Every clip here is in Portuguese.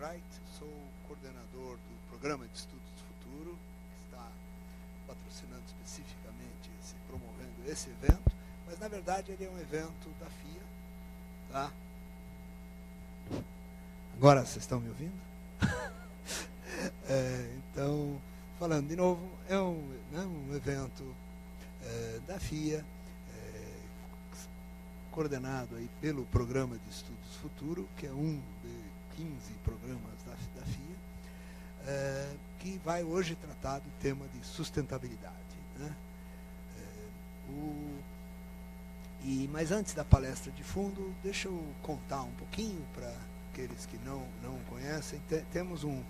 Wright, sou coordenador do Programa de Estudos do Futuro, que está patrocinando especificamente, promovendo esse evento, mas na verdade ele é um evento da FIA, tá? Agora vocês estão me ouvindo? Então, falando de novo, é um evento da FIA, coordenado aí pelo Programa de Estudos Futuro, que é um de 15 programas da FIA, que vai hoje tratar do tema de sustentabilidade, né? Mas antes da palestra de fundo, deixa eu contar um pouquinho para aqueles que não conhecem. Temos um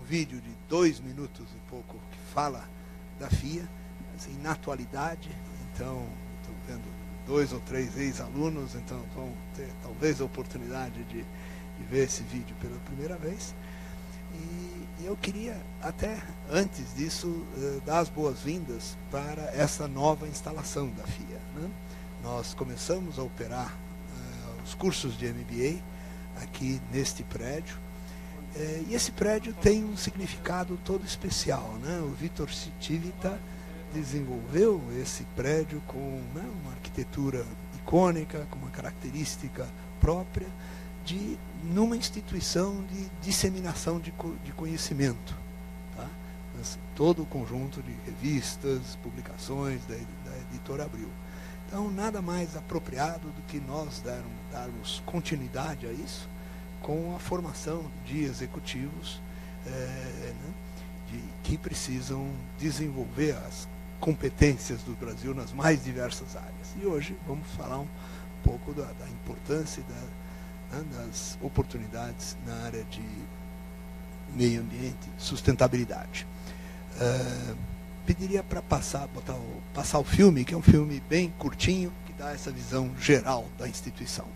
vídeo de 2 minutos e pouco que fala da FIA, assim, na atualidade. Então, estou vendo 2 ou 3 ex-alunos, então vão ter talvez a oportunidade de ver esse vídeo pela primeira vez. E eu queria, até antes disso, dar as boas-vindas para essa nova instalação da FIA, né? Nós começamos a operar os cursos de MBA aqui neste prédio, e esse prédio tem um significado todo especial, né? O Vitor Civita desenvolveu esse prédio com, né, uma arquitetura icônica, com uma característica própria, numa instituição de disseminação de conhecimento, tá? Assim, todo o conjunto de revistas, publicações da Editora Abril. Então, nada mais apropriado do que nós darmos continuidade a isso com a formação de executivos, né, que precisam desenvolver as competências do Brasil nas mais diversas áreas. E hoje vamos falar um pouco da importância das oportunidades na área de meio ambiente e sustentabilidade. Pediria para passar o filme, que é um filme bem curtinho, que dá essa visão geral da instituição.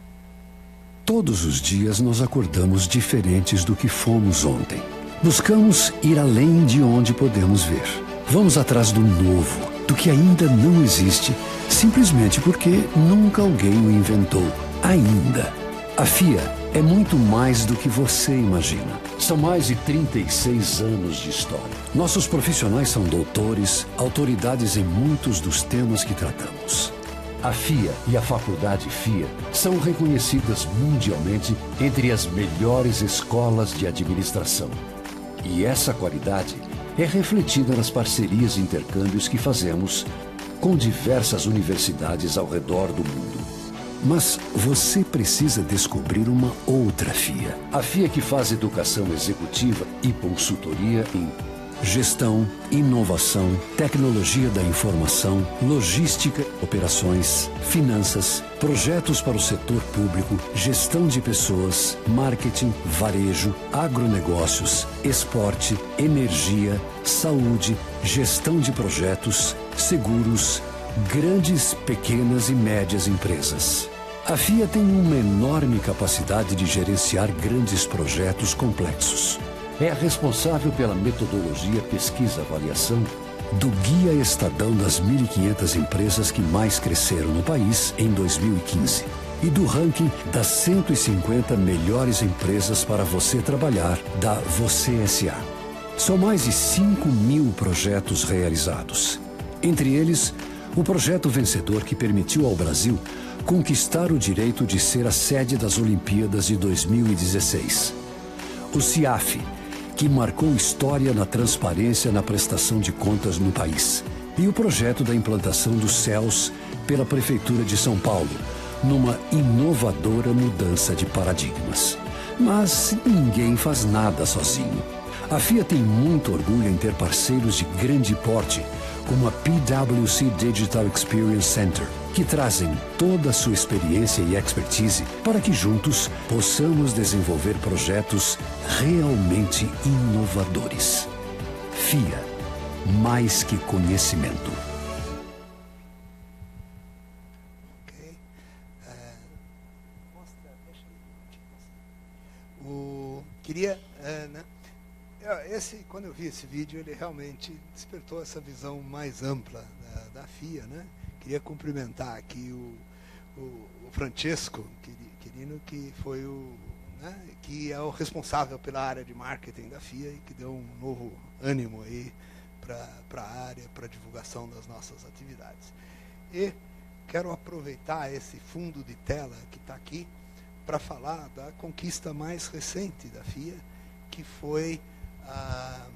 Todos os dias nós acordamos diferentes do que fomos ontem. Buscamos ir além de onde podemos ver. Vamos atrás do novo, do que ainda não existe, simplesmente porque nunca alguém o inventou, ainda. A FIA é muito mais do que você imagina. São mais de 36 anos de história. Nossos profissionais são doutores, autoridades em muitos dos temas que tratamos. A FIA e a Faculdade FIA são reconhecidas mundialmente entre as melhores escolas de administração. E essa qualidade é refletida nas parcerias e intercâmbios que fazemos com diversas universidades ao redor do mundo. Mas você precisa descobrir uma outra FIA. A FIA que faz educação executiva e consultoria em gestão, inovação, tecnologia da informação, logística, operações, finanças, projetos para o setor público, gestão de pessoas, marketing, varejo, agronegócios, esporte, energia, saúde, gestão de projetos, seguros, grandes, pequenas e médias empresas. A FIA tem uma enorme capacidade de gerenciar grandes projetos complexos. É a responsável pela metodologia pesquisa-avaliação do Guia Estadão das 1.500 empresas que mais cresceram no país em 2015 e do ranking das 150 melhores empresas para você trabalhar da Você S.A. São mais de 5.000 projetos realizados. Entre eles, o projeto vencedor que permitiu ao Brasil conquistar o direito de ser a sede das Olimpíadas de 2016. O CIAF, que marcou história na transparência na prestação de contas no país. E o projeto da implantação dos céus pela Prefeitura de São Paulo, numa inovadora mudança de paradigmas. Mas ninguém faz nada sozinho. A FIA tem muito orgulho em ter parceiros de grande porte, como a PwC Digital Experience Center, que trazem toda a sua experiência e expertise para que juntos possamos desenvolver projetos realmente inovadores. FIA, mais que conhecimento. Ok. Quando eu vi esse vídeo, ele realmente despertou essa visão mais ampla da FIA, né? Queria cumprimentar aqui o Francesco Quirino, que foi né, que é o responsável pela área de marketing da FIA e que deu um novo ânimo aí para a área, para a divulgação das nossas atividades. E quero aproveitar esse fundo de tela que está aqui para falar da conquista mais recente da FIA, que foi a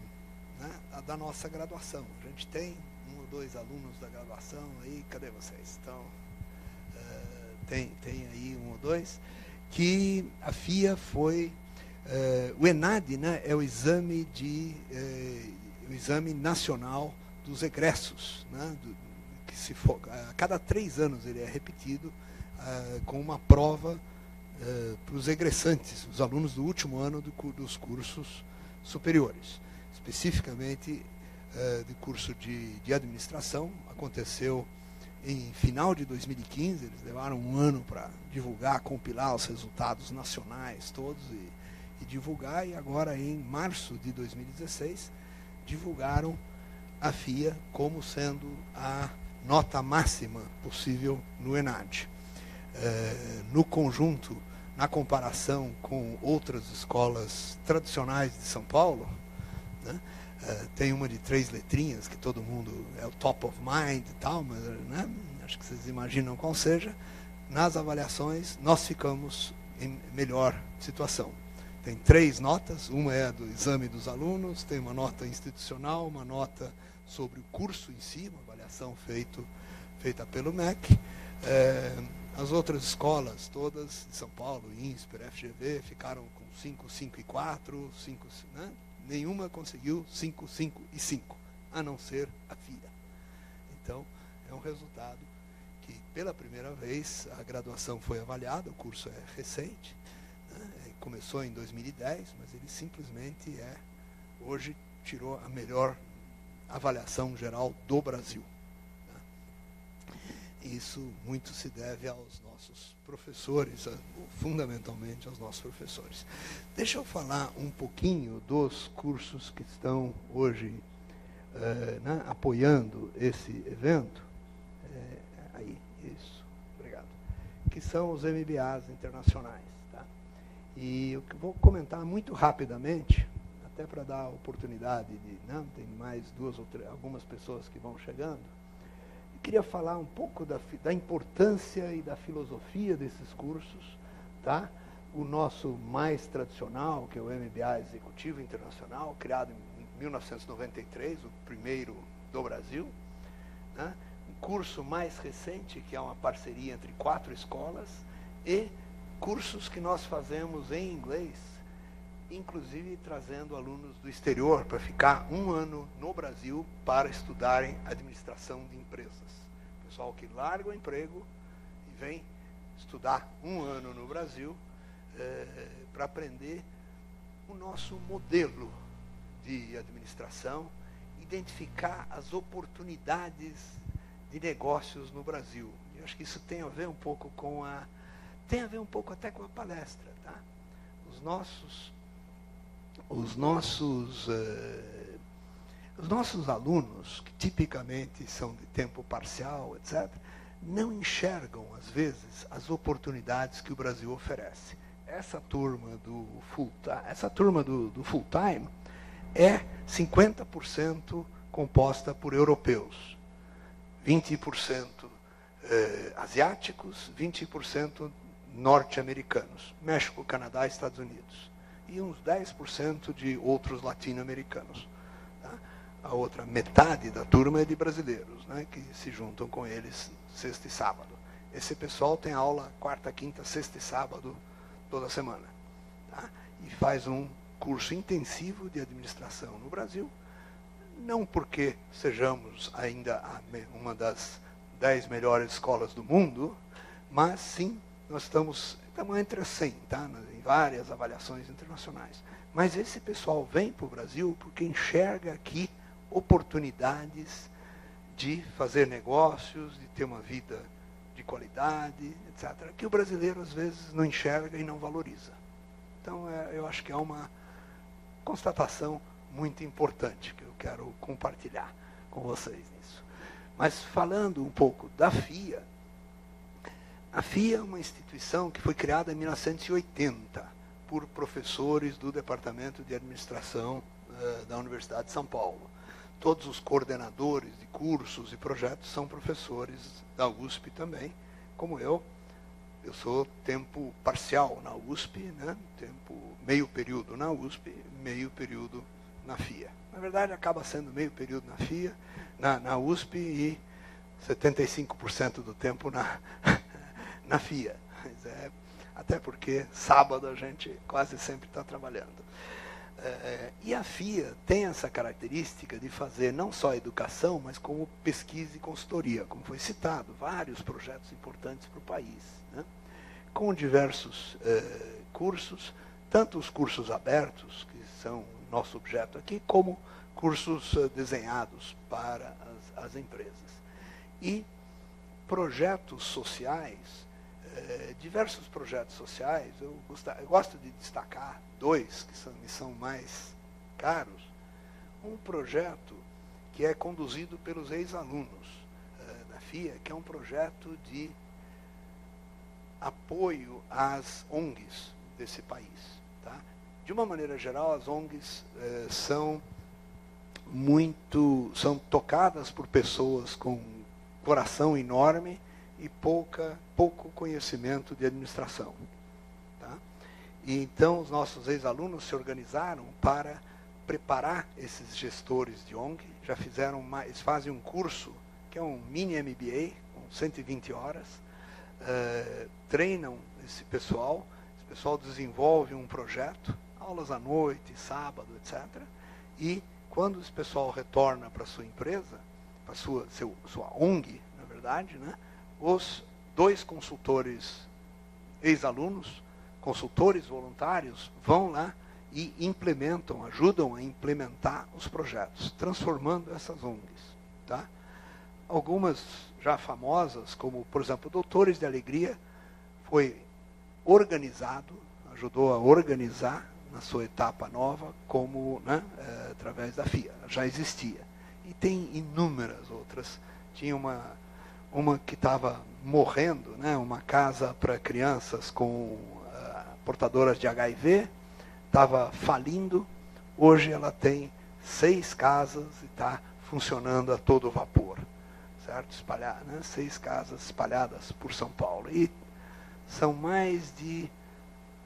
da nossa graduação. A gente tem 1 ou 2 alunos da graduação aí, cadê vocês? Então, tem aí 1 ou 2, que a FIA foi, o ENAD, né, é o exame nacional dos egressos, né, que a cada 3 anos ele é repetido com uma prova para os egressantes, os alunos do último ano dos cursos superiores. Especificamente do curso de administração, aconteceu em final de 2015, eles levaram 1 ano para divulgar, compilar os resultados nacionais todos e divulgar, e agora em março de 2016, divulgaram a FIA como sendo a nota máxima possível no ENAD. No conjunto, na comparação com outras escolas tradicionais de São Paulo, né, tem uma de 3 letrinhas, que todo mundo é o top of mind e tal, mas né, acho que vocês imaginam qual seja. Nas avaliações, nós ficamos em melhor situação. Tem 3 notas, uma é a do exame dos alunos, tem uma nota institucional, uma nota sobre o curso em si, uma avaliação feita pelo MEC. As outras escolas, todas de São Paulo, INSPER, FGV, ficaram com 5, 5 e 4, 5, né? Nenhuma conseguiu 5, 5 e 5, a não ser a FIA. Então, é um resultado que, pela primeira vez, a graduação foi avaliada, o curso é recente, né? Começou em 2010, mas ele simplesmente hoje tirou a melhor avaliação geral do Brasil. Isso muito se deve aos nossos professores, fundamentalmente aos nossos professores. Deixa eu falar um pouquinho dos cursos que estão hoje né, apoiando esse evento. Aí, isso, obrigado. Que são os MBAs internacionais. Tá? E eu vou comentar muito rapidamente, até para dar a oportunidade de... Não, tem mais 2 ou 3, algumas pessoas que vão chegando. Queria falar um pouco da importância e da filosofia desses cursos. Tá? O nosso mais tradicional, que é o MBA Executivo Internacional, criado em 1993, o primeiro do Brasil. Né? Um curso mais recente, que é uma parceria entre 4 escolas, e cursos que nós fazemos em inglês, inclusive trazendo alunos do exterior para ficar 1 ano no Brasil para estudarem administração de empresas. Pessoal que larga o emprego e vem estudar 1 ano no Brasil para aprender o nosso modelo de administração, identificar as oportunidades de negócios no Brasil. Eu acho que isso tem a ver um pouco tem a ver um pouco até com a palestra, tá? Os nossos alunos, que tipicamente são de tempo parcial, etc., não enxergam, às vezes, as oportunidades que o Brasil oferece. Essa turma do full-time é 50% composta por europeus, 20% asiáticos, 20% norte-americanos, México, Canadá e Estados Unidos, e uns 10% de outros latino-americanos. Tá? A outra metade da turma é de brasileiros, né, que se juntam com eles sexta e sábado. Esse pessoal tem aula quarta, quinta, sexta e sábado, toda semana. Tá? E faz um curso intensivo de administração no Brasil, não porque sejamos ainda uma das 10 melhores escolas do mundo, mas sim, nós estamos entre as 100, tá? Em várias avaliações internacionais. Mas esse pessoal vem para o Brasil porque enxerga aqui oportunidades de fazer negócios, de ter uma vida de qualidade, etc., que o brasileiro, às vezes, não enxerga e não valoriza. Então, eu acho que é uma constatação muito importante que eu quero compartilhar com vocês nisso. Mas, falando um pouco da FIA, a FIA é uma instituição que foi criada em 1980 por professores do Departamento de Administração da Universidade de São Paulo. Todos os coordenadores de cursos e projetos são professores da USP também, como eu. Eu sou tempo parcial na USP, né? Tempo meio período na USP, meio período na FIA. Na verdade, acaba sendo meio período na FIA, na USP e 75% do tempo na FIA. Mas até porque sábado a gente quase sempre está trabalhando. E a FIA tem essa característica de fazer não só educação, mas como pesquisa e consultoria, como foi citado, vários projetos importantes para o país, né? Com diversos cursos, tanto os cursos abertos, que são nosso objeto aqui, como cursos desenhados para as empresas. E projetos sociais, diversos projetos sociais, eu gosto de destacar dois que me são mais caros. Um projeto que é conduzido pelos ex-alunos da FIA, que é um projeto de apoio às ONGs desse país. Tá? De uma maneira geral, as ONGs são tocadas por pessoas com coração enorme e pouco conhecimento de administração. Tá? E então os nossos ex-alunos se organizaram para preparar esses gestores de ONG. Eles fazem um curso que é um mini MBA, com 120 horas, treinam esse pessoal desenvolve um projeto, aulas à noite, sábado, etc. E quando esse pessoal retorna para a sua empresa, para a sua ONG, na verdade, né, os dois consultores ex-alunos, consultores voluntários, vão lá e ajudam a implementar os projetos, transformando essas ONGs. Tá? Algumas já famosas, como, por exemplo, Doutores de Alegria, foi ajudou a organizar na sua etapa nova, através da FIA, já existia. E tem inúmeras outras. Tinha uma que estava morrendo, né, uma casa para crianças com portadoras de HIV, estava falindo. Hoje ela tem 6 casas e está funcionando a todo vapor, certo? 6 casas espalhadas por São Paulo. E são mais de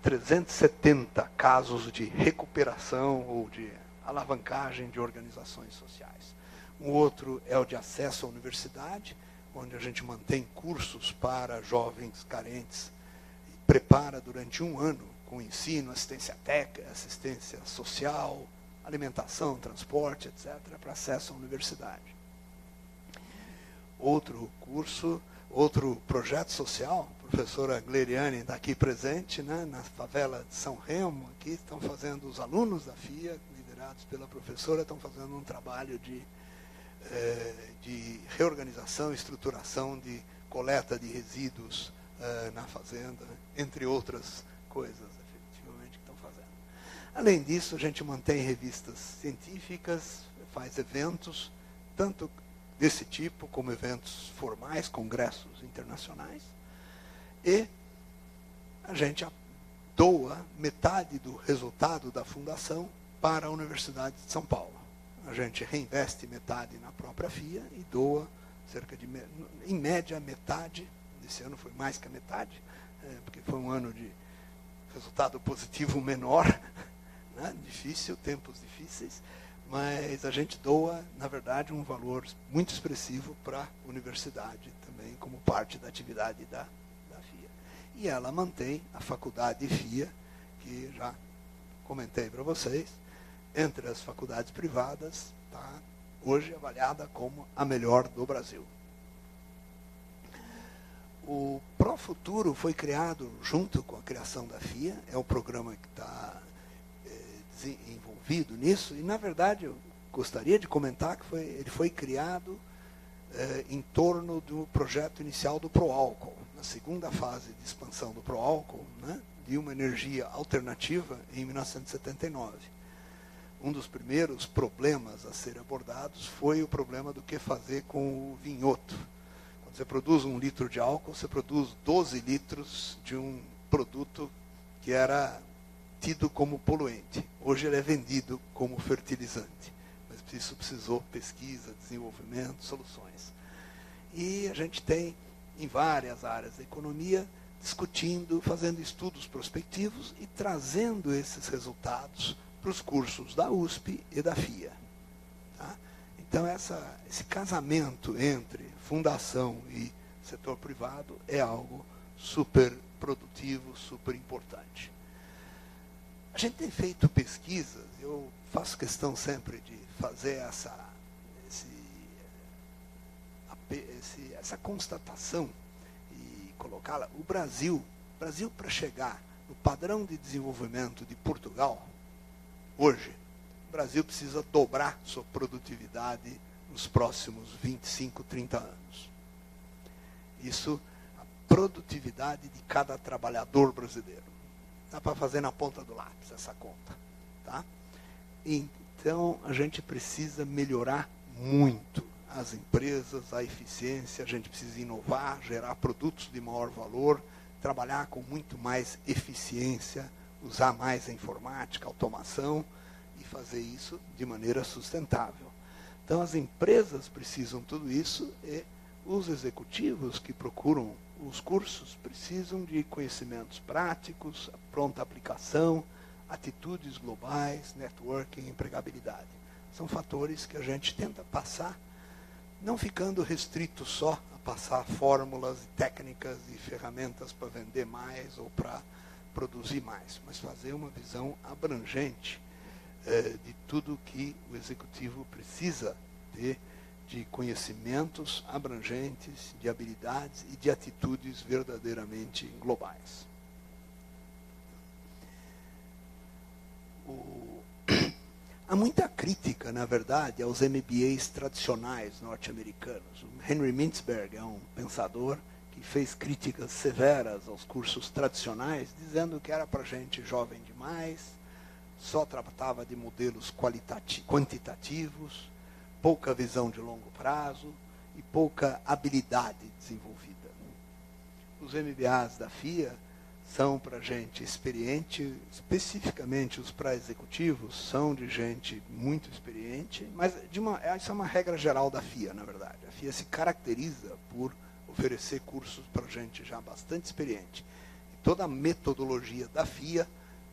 370 casos de recuperação ou de alavancagem de organizações sociais. Um outro é o de acesso à universidade, onde a gente mantém cursos para jovens carentes e prepara durante um ano com ensino, assistência técnica, assistência social, alimentação, transporte, etc., para acesso à universidade. Outro projeto social, a professora Gleriane está aqui presente, né, na favela de São Remo, aqui estão fazendo, os alunos da FIA, liderados pela professora, estão fazendo um trabalho de reorganização e estruturação de coleta de resíduos na fazenda, entre outras coisas, efetivamente, que estão fazendo. Além disso, a gente mantém revistas científicas, faz eventos, tanto desse tipo, como eventos formais, congressos internacionais, e a gente doa metade do resultado da fundação para a Universidade de São Paulo. A gente reinveste metade na própria FIA e doa em média, metade. Esse ano foi mais que a metade, porque foi um ano de resultado positivo menor, né? Difícil, tempos difíceis, mas a gente doa, na verdade, um valor muito expressivo para a universidade também, como parte da atividade da FIA. E ela mantém a faculdade FIA, que já comentei para vocês, entre as faculdades privadas, está hoje avaliada como a melhor do Brasil. O ProFuturo foi criado junto com a criação da FIA, é o programa que está envolvido nisso, e, na verdade, eu gostaria de comentar que ele foi criado em torno do projeto inicial do Proálcool, na segunda fase de expansão do Proálcool, né, de uma energia alternativa em 1979. Um dos primeiros problemas a ser abordados foi o problema do que fazer com o vinhoto. Quando você produz 1 litro de álcool, você produz 12 litros de um produto que era tido como poluente. Hoje ele é vendido como fertilizante. Mas isso precisou pesquisa, desenvolvimento, soluções. E a gente tem, em várias áreas da economia, discutindo, fazendo estudos prospectivos e trazendo esses resultados para os cursos da USP e da FIA. Tá? Então, esse casamento entre fundação e setor privado é algo super produtivo, super importante. A gente tem feito pesquisas, eu faço questão sempre de fazer essa constatação e colocá-la. O Brasil para chegar no padrão de desenvolvimento de Portugal, hoje, o Brasil precisa dobrar sua produtividade nos próximos 25, 30 anos. Isso, a produtividade de cada trabalhador brasileiro. Dá para fazer na ponta do lápis essa conta. Tá? Então, a gente precisa melhorar muito as empresas, a eficiência, a gente precisa inovar, gerar produtos de maior valor, trabalhar com muito mais eficiência, usar mais a informática, a automação, e fazer isso de maneira sustentável. Então, as empresas precisam tudo isso e os executivos que procuram os cursos precisam de conhecimentos práticos, pronta aplicação, atitudes globais, networking, empregabilidade. São fatores que a gente tenta passar, não ficando restrito só a passar fórmulas, técnicas e ferramentas para vender mais ou para produzir mais, mas fazer uma visão abrangente de tudo que o executivo precisa ter de conhecimentos abrangentes, de habilidades e de atitudes verdadeiramente globais. Há muita crítica, na verdade, aos MBAs tradicionais norte-americanos. O Henry Mintzberg é um pensador que fez críticas severas aos cursos tradicionais, dizendo que era para gente jovem demais, só tratava de modelos quantitativos, pouca visão de longo prazo e pouca habilidade desenvolvida. Os MBAs da FIA são para gente experiente, especificamente os para executivos são de gente muito experiente, mas isso é uma regra geral da FIA, na verdade. A FIA se caracteriza por oferecer cursos para gente já bastante experiente. E toda a metodologia da FIA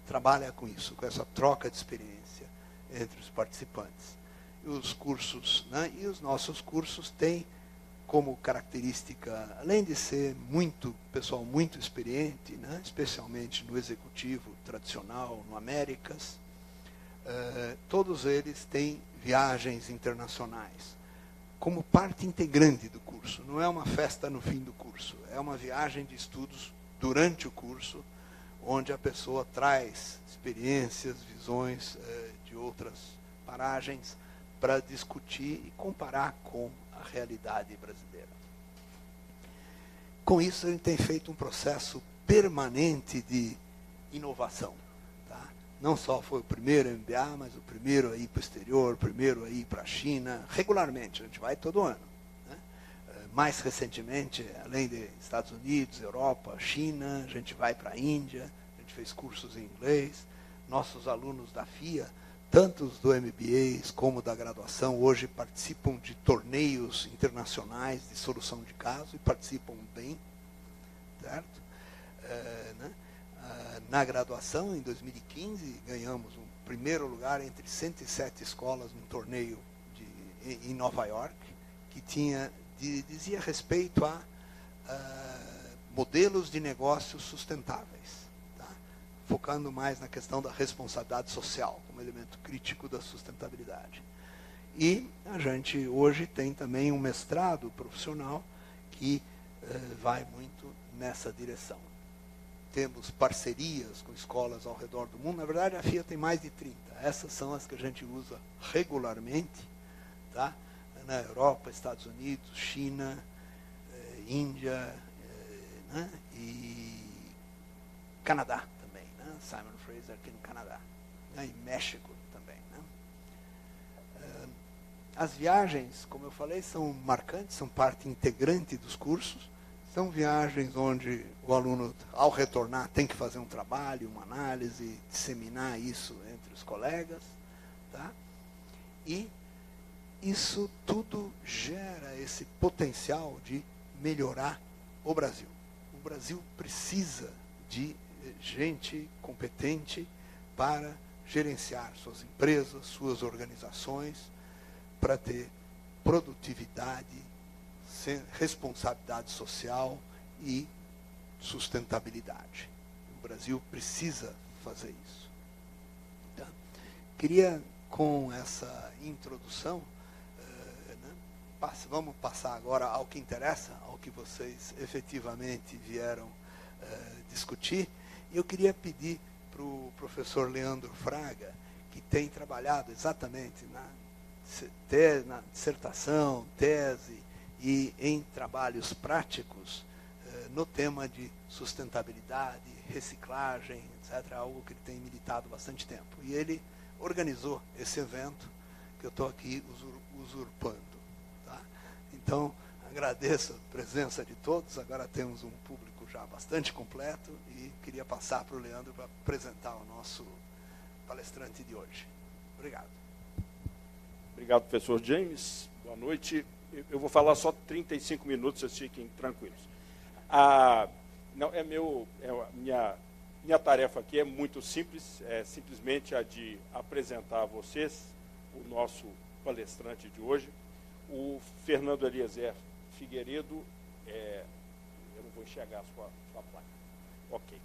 trabalha com isso, com essa troca de experiência entre os participantes. E os cursos, né, e os nossos cursos têm como característica, além de ser pessoal muito experiente, né, especialmente no executivo tradicional, no Américas, todos eles têm viagens internacionais como parte integrante do curso. Não é uma festa no fim do curso, é uma viagem de estudos durante o curso, onde a pessoa traz experiências, visões de outras paragens para discutir e comparar com a realidade brasileira. Com isso, a gente tem feito um processo permanente de inovação. Tá? Não só foi o primeiro MBA, mas o primeiro a ir para o exterior, o primeiro a ir para a China, regularmente, a gente vai todo ano. Né? Mais recentemente, além de Estados Unidos, Europa, China, a gente vai para a Índia, a gente fez cursos em inglês. Nossos alunos da FIA, tanto os do MBA como da graduação, hoje participam de torneios internacionais de solução de caso e participam bem, certo? Na graduação, em 2015, ganhamos um primeiro lugar entre 107 escolas num torneio em Nova York, que dizia respeito a modelos de negócios sustentáveis, focando mais na questão da responsabilidade social, como elemento crítico da sustentabilidade. E a gente hoje tem também um mestrado profissional que vai muito nessa direção. Temos parcerias com escolas ao redor do mundo. Na verdade, a FIA tem mais de 30. Essas são as que a gente usa regularmente, tá? Na Europa, Estados Unidos, China, Índia, né? E Canadá. Simon Fraser aqui no Canadá, né, e México também. Né. As viagens, como eu falei, são marcantes, são parte integrante dos cursos, São viagens onde o aluno, ao retornar, tem que fazer um trabalho, uma análise, disseminar isso entre os colegas, tá? E isso tudo gera esse potencial de melhorar o Brasil. O Brasil precisa de gente competente para gerenciar suas empresas, suas organizações, para ter produtividade, responsabilidade social e sustentabilidade. O Brasil precisa fazer isso. Tá? Queria, com essa introdução, vamos passar agora ao que interessa, ao que vocês efetivamente vieram discutir. E eu queria pedir para o professor Leandro Fraga, que tem trabalhado exatamente na dissertação, tese e em trabalhos práticos no tema de sustentabilidade, reciclagem, etc., algo que ele tem militado bastante tempo. E ele organizou esse evento que eu estou aqui usurpando. Tá? Então, agradeço a presença de todos. Agora temos um público já bastante completo e queria passar para o Leandro para apresentar o nosso palestrante de hoje. Obrigado. Obrigado, professor James. Boa noite. Eu vou falar só 35 minutos, vocês fiquem tranquilos. Minha tarefa aqui é muito simples, é simplesmente a de apresentar a vocês o nosso palestrante de hoje, o Fernando Eliezer Figueiredo. Eu não vou enxergar a sua placa. Ok.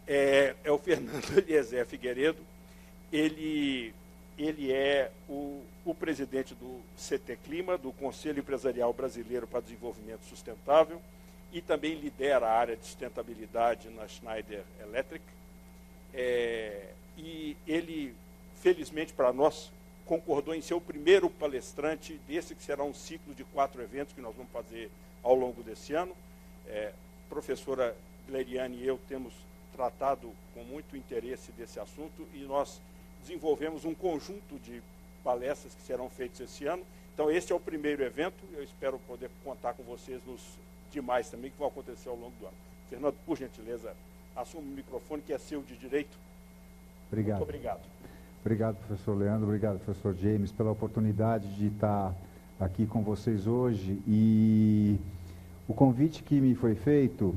É o Fernando Eliezer Figueiredo. Ele é o presidente do CT Clima, do Conselho Empresarial Brasileiro para Desenvolvimento Sustentável, e também lidera a área de sustentabilidade na Schneider Electric. E ele, felizmente para nós, concordou em ser o primeiro palestrante desse que será um ciclo de 4 eventos que nós vamos fazer ao longo desse ano. Professora Gleriane e eu temos tratado com muito interesse desse assunto e nós desenvolvemos um conjunto de palestras que serão feitas esse ano. Então, esse é o primeiro evento. Eu espero poder contar com vocês nos demais também, que vão acontecer ao longo do ano. Fernando, por gentileza, assuma o microfone, que é seu de direito. Obrigado. Muito obrigado. Obrigado, professor Leandro. Obrigado, professor James, pela oportunidade de estar aqui com vocês hoje. E o convite que me foi feito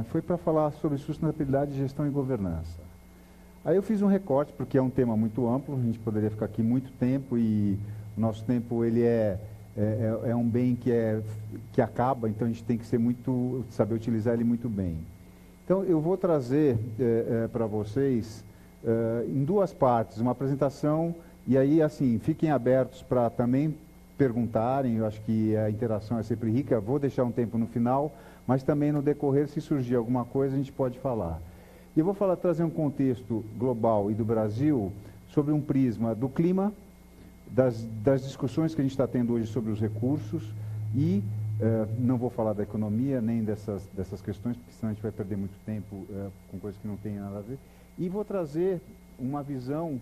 foi para falar sobre sustentabilidade, gestão e governança. Aí eu fiz um recorte, porque é um tema muito amplo, a gente poderia ficar aqui muito tempo e o nosso tempo ele é um bem que acaba, então a gente tem que saber utilizar ele muito bem. Então eu vou trazer para vocês em 2 partes, uma apresentação, e aí assim, fiquem abertos para também perguntarem, eu acho que a interação é sempre rica, vou deixar um tempo no final, mas também no decorrer, se surgir alguma coisa, a gente pode falar. E eu vou trazer um contexto global e do Brasil sobre um prisma do clima, das discussões que a gente está tendo hoje sobre os recursos e não vou falar da economia nem dessas questões, porque senão a gente vai perder muito tempo com coisas que não tem nada a ver. E vou trazer uma visão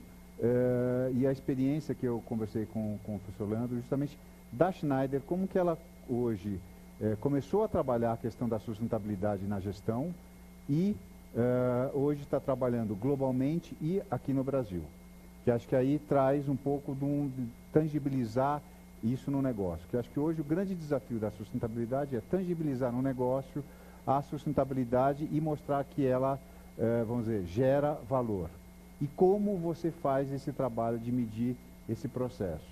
e a experiência que eu conversei com o professor Leandro, justamente da Schneider, como que ela hoje começou a trabalhar a questão da sustentabilidade na gestão e hoje está trabalhando globalmente e aqui no Brasil. Que acho que aí traz um pouco de tangibilizar isso no negócio. Que acho que hoje o grande desafio da sustentabilidade é tangibilizar no negócio a sustentabilidade e mostrar que ela, vamos dizer, gera valor. E como você faz esse trabalho de medir esse processo.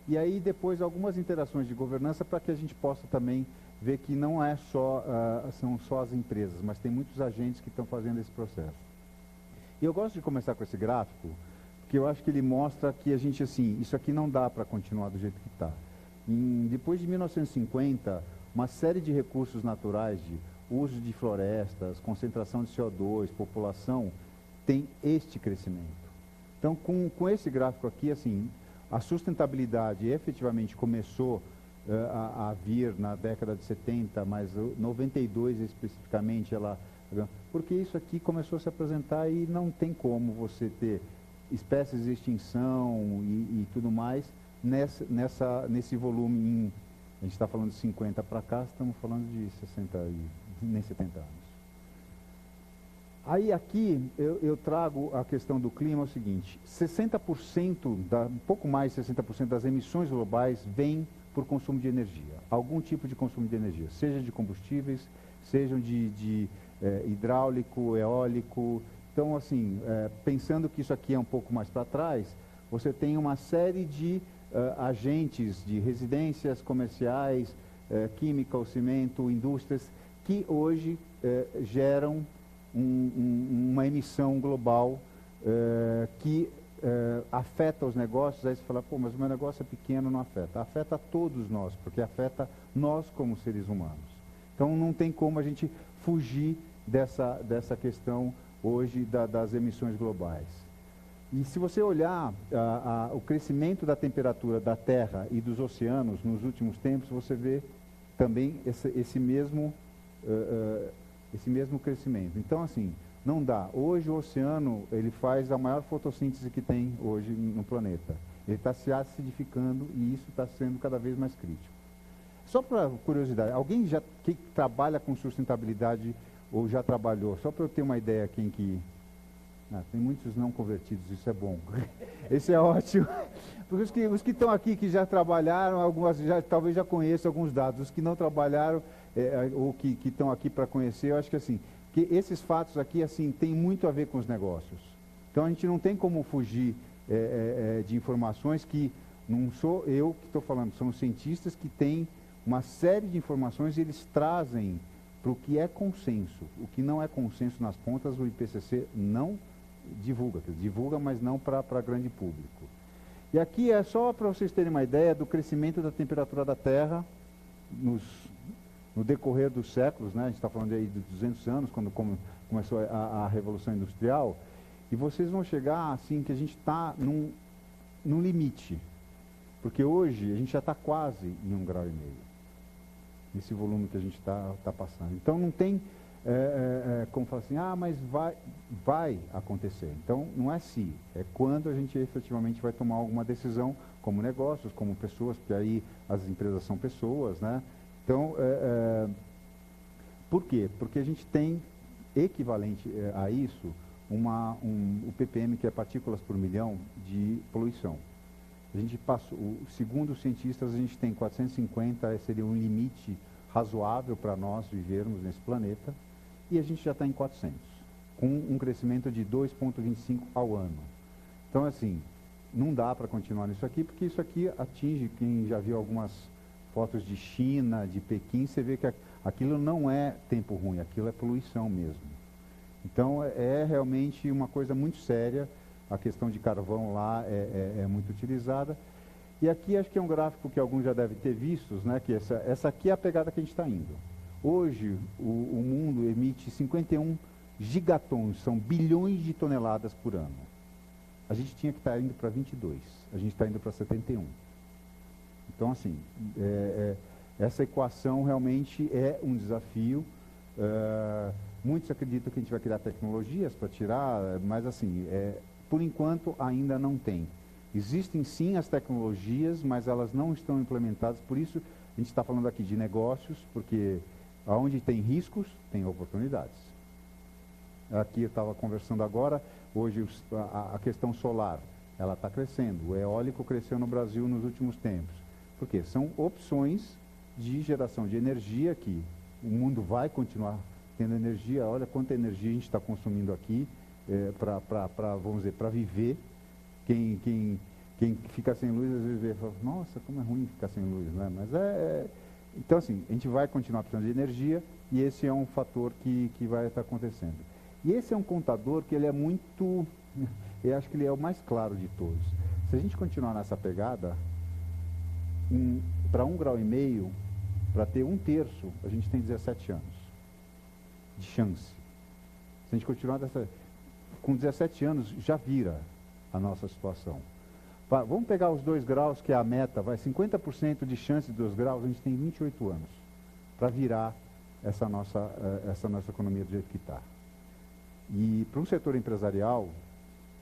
E aí depois algumas interações de governança para que a gente possa também ver que não são só as empresas, mas tem muitos agentes que estão fazendo esse processo. E eu gosto de começar com esse gráfico, porque eu acho que ele mostra que a gente, assim, isso aqui não dá para continuar do jeito que está. Depois de 1950, uma série de recursos naturais, de uso de florestas, concentração de CO2, população, tem este crescimento. Então, com esse gráfico aqui, assim, a sustentabilidade efetivamente começou a vir na década de 70, mas 92 especificamente, porque isso aqui começou a se apresentar e não tem como você ter espécies de extinção e tudo mais nesse volume A gente está falando de 50 para cá, estamos falando de 60 e nem 70 anos. Aí aqui eu trago a questão do clima, é o seguinte, 60%, um pouco mais de 60% das emissões globais vêm por consumo de energia, algum tipo de consumo de energia, seja de combustíveis, seja de hidráulico, eólico. Então, assim, pensando que isso aqui é um pouco mais para trás, você tem uma série de agentes de residências comerciais, química, o cimento, indústrias, que hoje geram uma emissão global que afeta os negócios. Aí você fala, pô, mas o meu negócio é pequeno, não afeta. Afeta todos nós, porque afeta nós como seres humanos. Então não tem como a gente fugir dessa questão hoje das emissões globais. E se você olhar o crescimento da temperatura da Terra e dos oceanos nos últimos tempos, você vê também esse mesmo crescimento. Então, assim, não dá. Hoje o oceano, ele faz a maior fotossíntese que tem hoje no planeta. Ele está se acidificando e isso está sendo cada vez mais crítico. Só para curiosidade, alguém que trabalha com sustentabilidade ou já trabalhou, só para eu ter uma ideia quem que... tem muitos não convertidos, isso é bom. Esse é ótimo. Porque os que estão aqui, que já trabalharam, talvez já conheçam alguns dados. Os que não trabalharam, ou que estão aqui para conhecer, eu acho que assim, que esses fatos aqui, assim, tem muito a ver com os negócios. Então a gente não tem como fugir de informações que não sou eu que estou falando, são os cientistas que têm uma série de informações e eles trazem para o que é consenso. O que não é consenso nas pontas, o IPCC não divulga, mas não para grande público. E aqui é só para vocês terem uma ideia do crescimento da temperatura da Terra no decorrer dos séculos, né? A gente está falando aí de 200 anos, quando começou a Revolução Industrial, e vocês vão chegar assim que a gente está num limite, porque hoje a gente já está quase em 1,5 graus, nesse volume que a gente está passando. Então não tem como falar assim, mas vai acontecer. Então não é se, é quando a gente efetivamente vai tomar alguma decisão, como negócios, como pessoas, porque aí as empresas são pessoas, né? Então, por quê? Porque a gente tem equivalente a isso o ppm, que é partículas por milhão de poluição. A gente passou, segundo os cientistas, a gente tem 450, seria um limite razoável para nós vivermos nesse planeta, e a gente já está em 400, com um crescimento de 2,25 ao ano. Então, assim, não dá para continuar nisso aqui, porque isso aqui atinge, quem já viu algumas fotos de China, de Pequim, você vê que aquilo não é tempo ruim, aquilo é poluição mesmo. Então, é realmente uma coisa muito séria. A questão de carvão lá é muito utilizada. E aqui acho que é um gráfico que alguns já devem ter visto, né? Que essa aqui é a pegada que a gente está indo. Hoje, o mundo emite 51 gigatons, são bilhões de toneladas por ano. A gente tinha que estar indo para 22, a gente está indo para 71. Então, assim, essa equação realmente é um desafio. Muitos acreditam que a gente vai criar tecnologias para tirar, mas assim, por enquanto ainda não tem. Existem sim as tecnologias, mas elas não estão implementadas, por isso a gente está falando aqui de negócios, porque onde tem riscos, tem oportunidades. Aqui eu estava conversando agora, hoje a questão solar, ela está crescendo, o eólico cresceu no Brasil nos últimos tempos. Por quê? São opções de geração de energia que o mundo vai continuar tendo energia. Olha quanta energia a gente está consumindo aqui, vamos dizer, para viver. Quem fica sem luz, às vezes fala, nossa, como é ruim ficar sem luz, né? Mas então, assim, a gente vai continuar precisando de energia e esse é um fator que vai estar acontecendo. E esse é um contador que ele é muito, eu acho que ele é o mais claro de todos. Se a gente continuar nessa pegada, para 1,5 graus, para ter 1/3, a gente tem 17 anos de chance. Se a gente continuar com 17 anos, já vira a nossa situação. Vamos pegar os 2 graus, que é a meta, 50% de chance de 2 graus, a gente tem 28 anos para virar essa nossa economia do jeito que está. E para um setor empresarial,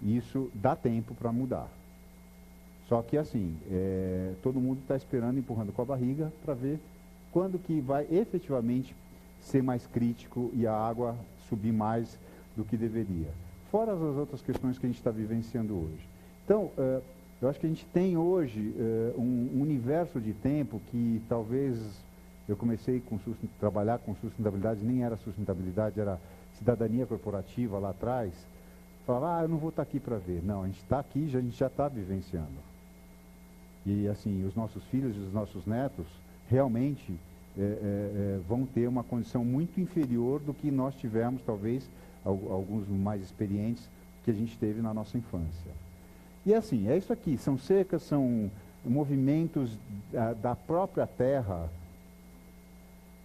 isso dá tempo para mudar. Só que assim, todo mundo está esperando, empurrando com a barriga, para ver quando que vai efetivamente ser mais crítico e a água subir mais do que deveria. Fora as outras questões que a gente está vivenciando hoje. Então, eu acho que a gente tem hoje um universo de tempo que talvez eu comecei a trabalhar com sustentabilidade, nem era sustentabilidade, era cidadania corporativa lá atrás. Falava, eu não vou estar aqui para ver. Não, a gente está aqui, a gente já está vivenciando. E assim, os nossos filhos e os nossos netos realmente vão ter uma condição muito inferior do que nós tivemos, talvez, alguns mais experientes, que a gente teve na nossa infância. E assim, é isso aqui, são secas, são movimentos da própria terra,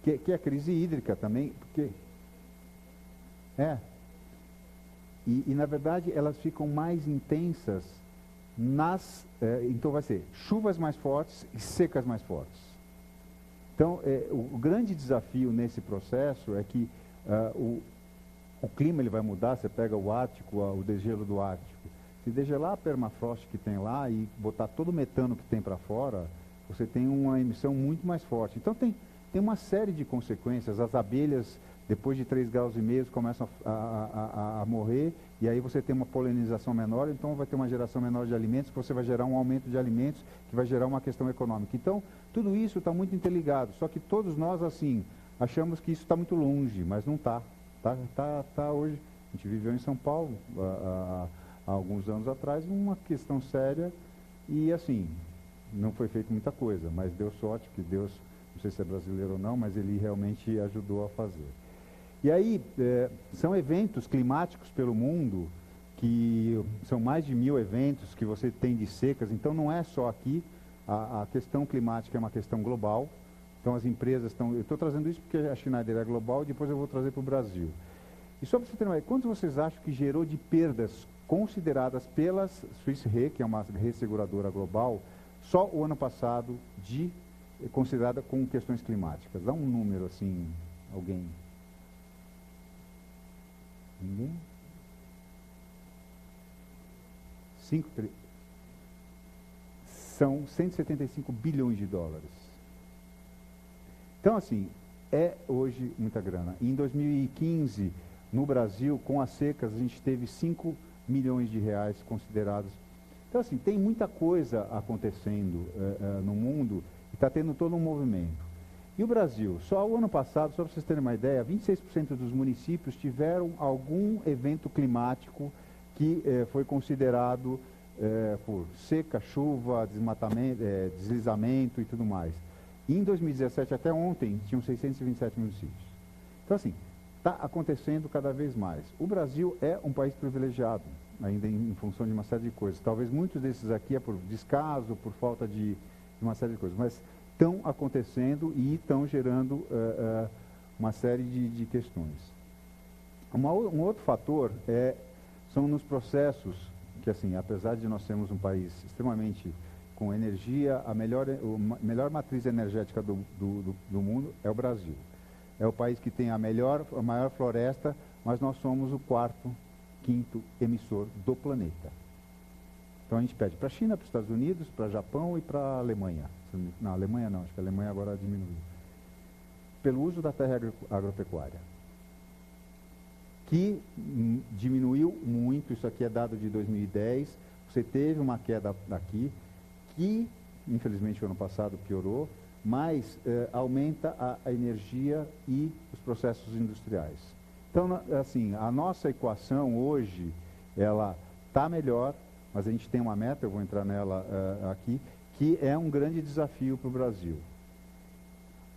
que é a crise hídrica também, porque... E na verdade, elas ficam mais intensas então vai ser chuvas mais fortes e secas mais fortes. Então, o grande desafio nesse processo é que o clima ele vai mudar. Você pega o Ártico, o degelo do Ártico. Se degelar a permafrost que tem lá e botar todo o metano que tem para fora, você tem uma emissão muito mais forte. Então, tem uma série de consequências. As abelhas, depois de 3,5 graus, começam a morrer, e aí você tem uma polinização menor, então vai ter uma geração menor de alimentos, que você vai gerar um aumento de alimentos, que vai gerar uma questão econômica. Então, tudo isso está muito interligado, só que todos nós, assim, achamos que isso está muito longe, mas não está. Tá hoje. A gente viveu em São Paulo, há alguns anos atrás, uma questão séria, e assim, não foi feito muita coisa, mas deu sorte, que Deus, não sei se é brasileiro ou não, mas ele realmente ajudou a fazer. E aí, são eventos climáticos pelo mundo, que são mais de 1000 eventos que você tem de secas, então não é só aqui, a questão climática é uma questão global, então as empresas estão... Eu estou trazendo isso porque a Schneider é global, depois eu vou trazer para o Brasil. E só para você ter uma ideia, quantos vocês acham que gerou de perdas consideradas pela Swiss Re, que é uma resseguradora global, só o ano passado, considerada com questões climáticas? Dá um número assim, alguém... Ninguém? 5 são 175 bilhões de dólares. Então, assim, é hoje muita grana. E em 2015, no Brasil, com as secas, a gente teve 5 milhões de reais considerados. Então, assim, tem muita coisa acontecendo no mundo e está tendo todo um movimento. E o Brasil, só o ano passado, só para vocês terem uma ideia, 26% dos municípios tiveram algum evento climático que foi considerado por seca, chuva, desmatamento, deslizamento e tudo mais. E em 2017, até ontem, tinham 627 municípios. Então, assim, está acontecendo cada vez mais. O Brasil é um país privilegiado, ainda em função de uma série de coisas. Talvez muitos desses aqui é por descaso, por falta de uma série de coisas, mas estão acontecendo e estão gerando uma série de questões. Um outro fator são nos processos, que assim, apesar de nós sermos um país extremamente com energia, a melhor matriz energética do mundo é o Brasil. É o país que tem a maior floresta, mas nós somos o 5º emissor do planeta. Então a gente pede para a China, para os Estados Unidos, para o Japão e para a Alemanha. Não, a Alemanha não, acho que a Alemanha agora diminuiu. Pelo uso da terra agropecuária, que diminuiu muito. Isso aqui é dado de 2010. Você teve uma queda daqui, que infelizmente o ano passado piorou, mas aumenta a energia e os processos industriais. Então, assim, a nossa equação hoje, ela está melhor, mas a gente tem uma meta, eu vou entrar nela aqui, que é um grande desafio para o Brasil,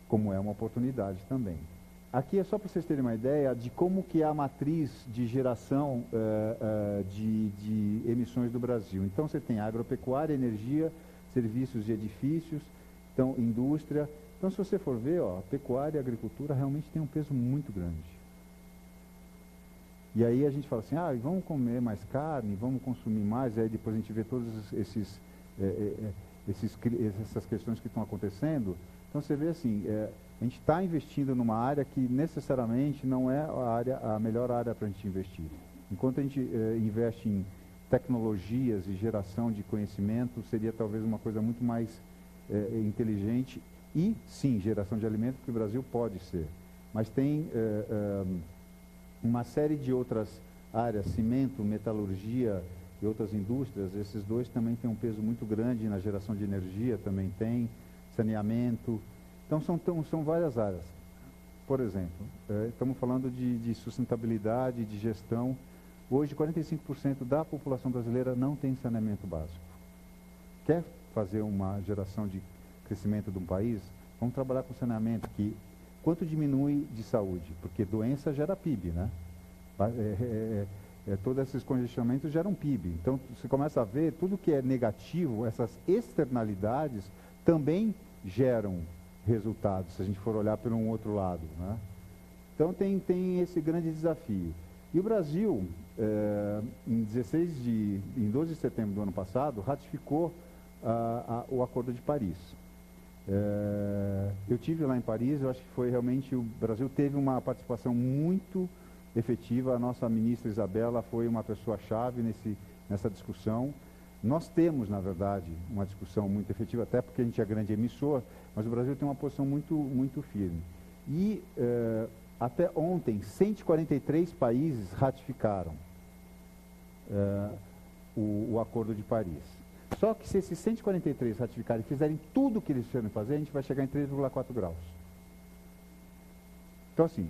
como é uma oportunidade também. Aqui é só para vocês terem uma ideia de como que é a matriz de geração de emissões do Brasil. Então, você tem agropecuária, energia, serviços de edifícios, então, indústria. Então, se você for ver, ó, pecuária e agricultura realmente tem um peso muito grande. E aí a gente fala assim, vamos comer mais carne, vamos consumir mais, e aí depois a gente vê todas essas questões que estão acontecendo. Então você vê assim, a gente está investindo numa área que necessariamente não é a melhor área para a gente investir. Enquanto a gente investe tecnologias e geração de conhecimento seria talvez uma coisa muito mais inteligente e, sim, geração de alimento, que o Brasil pode ser. Mas tem uma série de outras áreas, cimento, metalurgia e outras indústrias, esses dois também têm um peso muito grande na geração de energia, também tem, saneamento. Então, são várias áreas. Por exemplo, estamos falando de sustentabilidade, de gestão. Hoje, 45% da população brasileira não tem saneamento básico. Quer fazer uma geração de crescimento de um país? Vamos trabalhar com saneamento, que quanto diminui de saúde? Porque doença gera PIB, né? Todos esses congestionamentos geram PIB. Então, você começa a ver tudo que é negativo, essas externalidades também geram resultados, se a gente for olhar por um outro lado, né? Então, tem esse grande desafio. E o Brasil, em 12 de setembro do ano passado, ratificou o Acordo de Paris. Eu tive lá em Paris, eu acho que foi realmente, o Brasil teve uma participação muito efetiva. A nossa ministra Isabela foi uma pessoa-chave nessa discussão. Nós temos, na verdade, uma discussão muito efetiva, até porque a gente é grande emissor, mas o Brasil tem uma posição muito, muito firme. E até ontem, 143 países ratificaram o Acordo de Paris. Só que se esses 143 ratificarem e fizerem tudo o que eles precisam fazer, a gente vai chegar em 3,4 graus. Então, assim,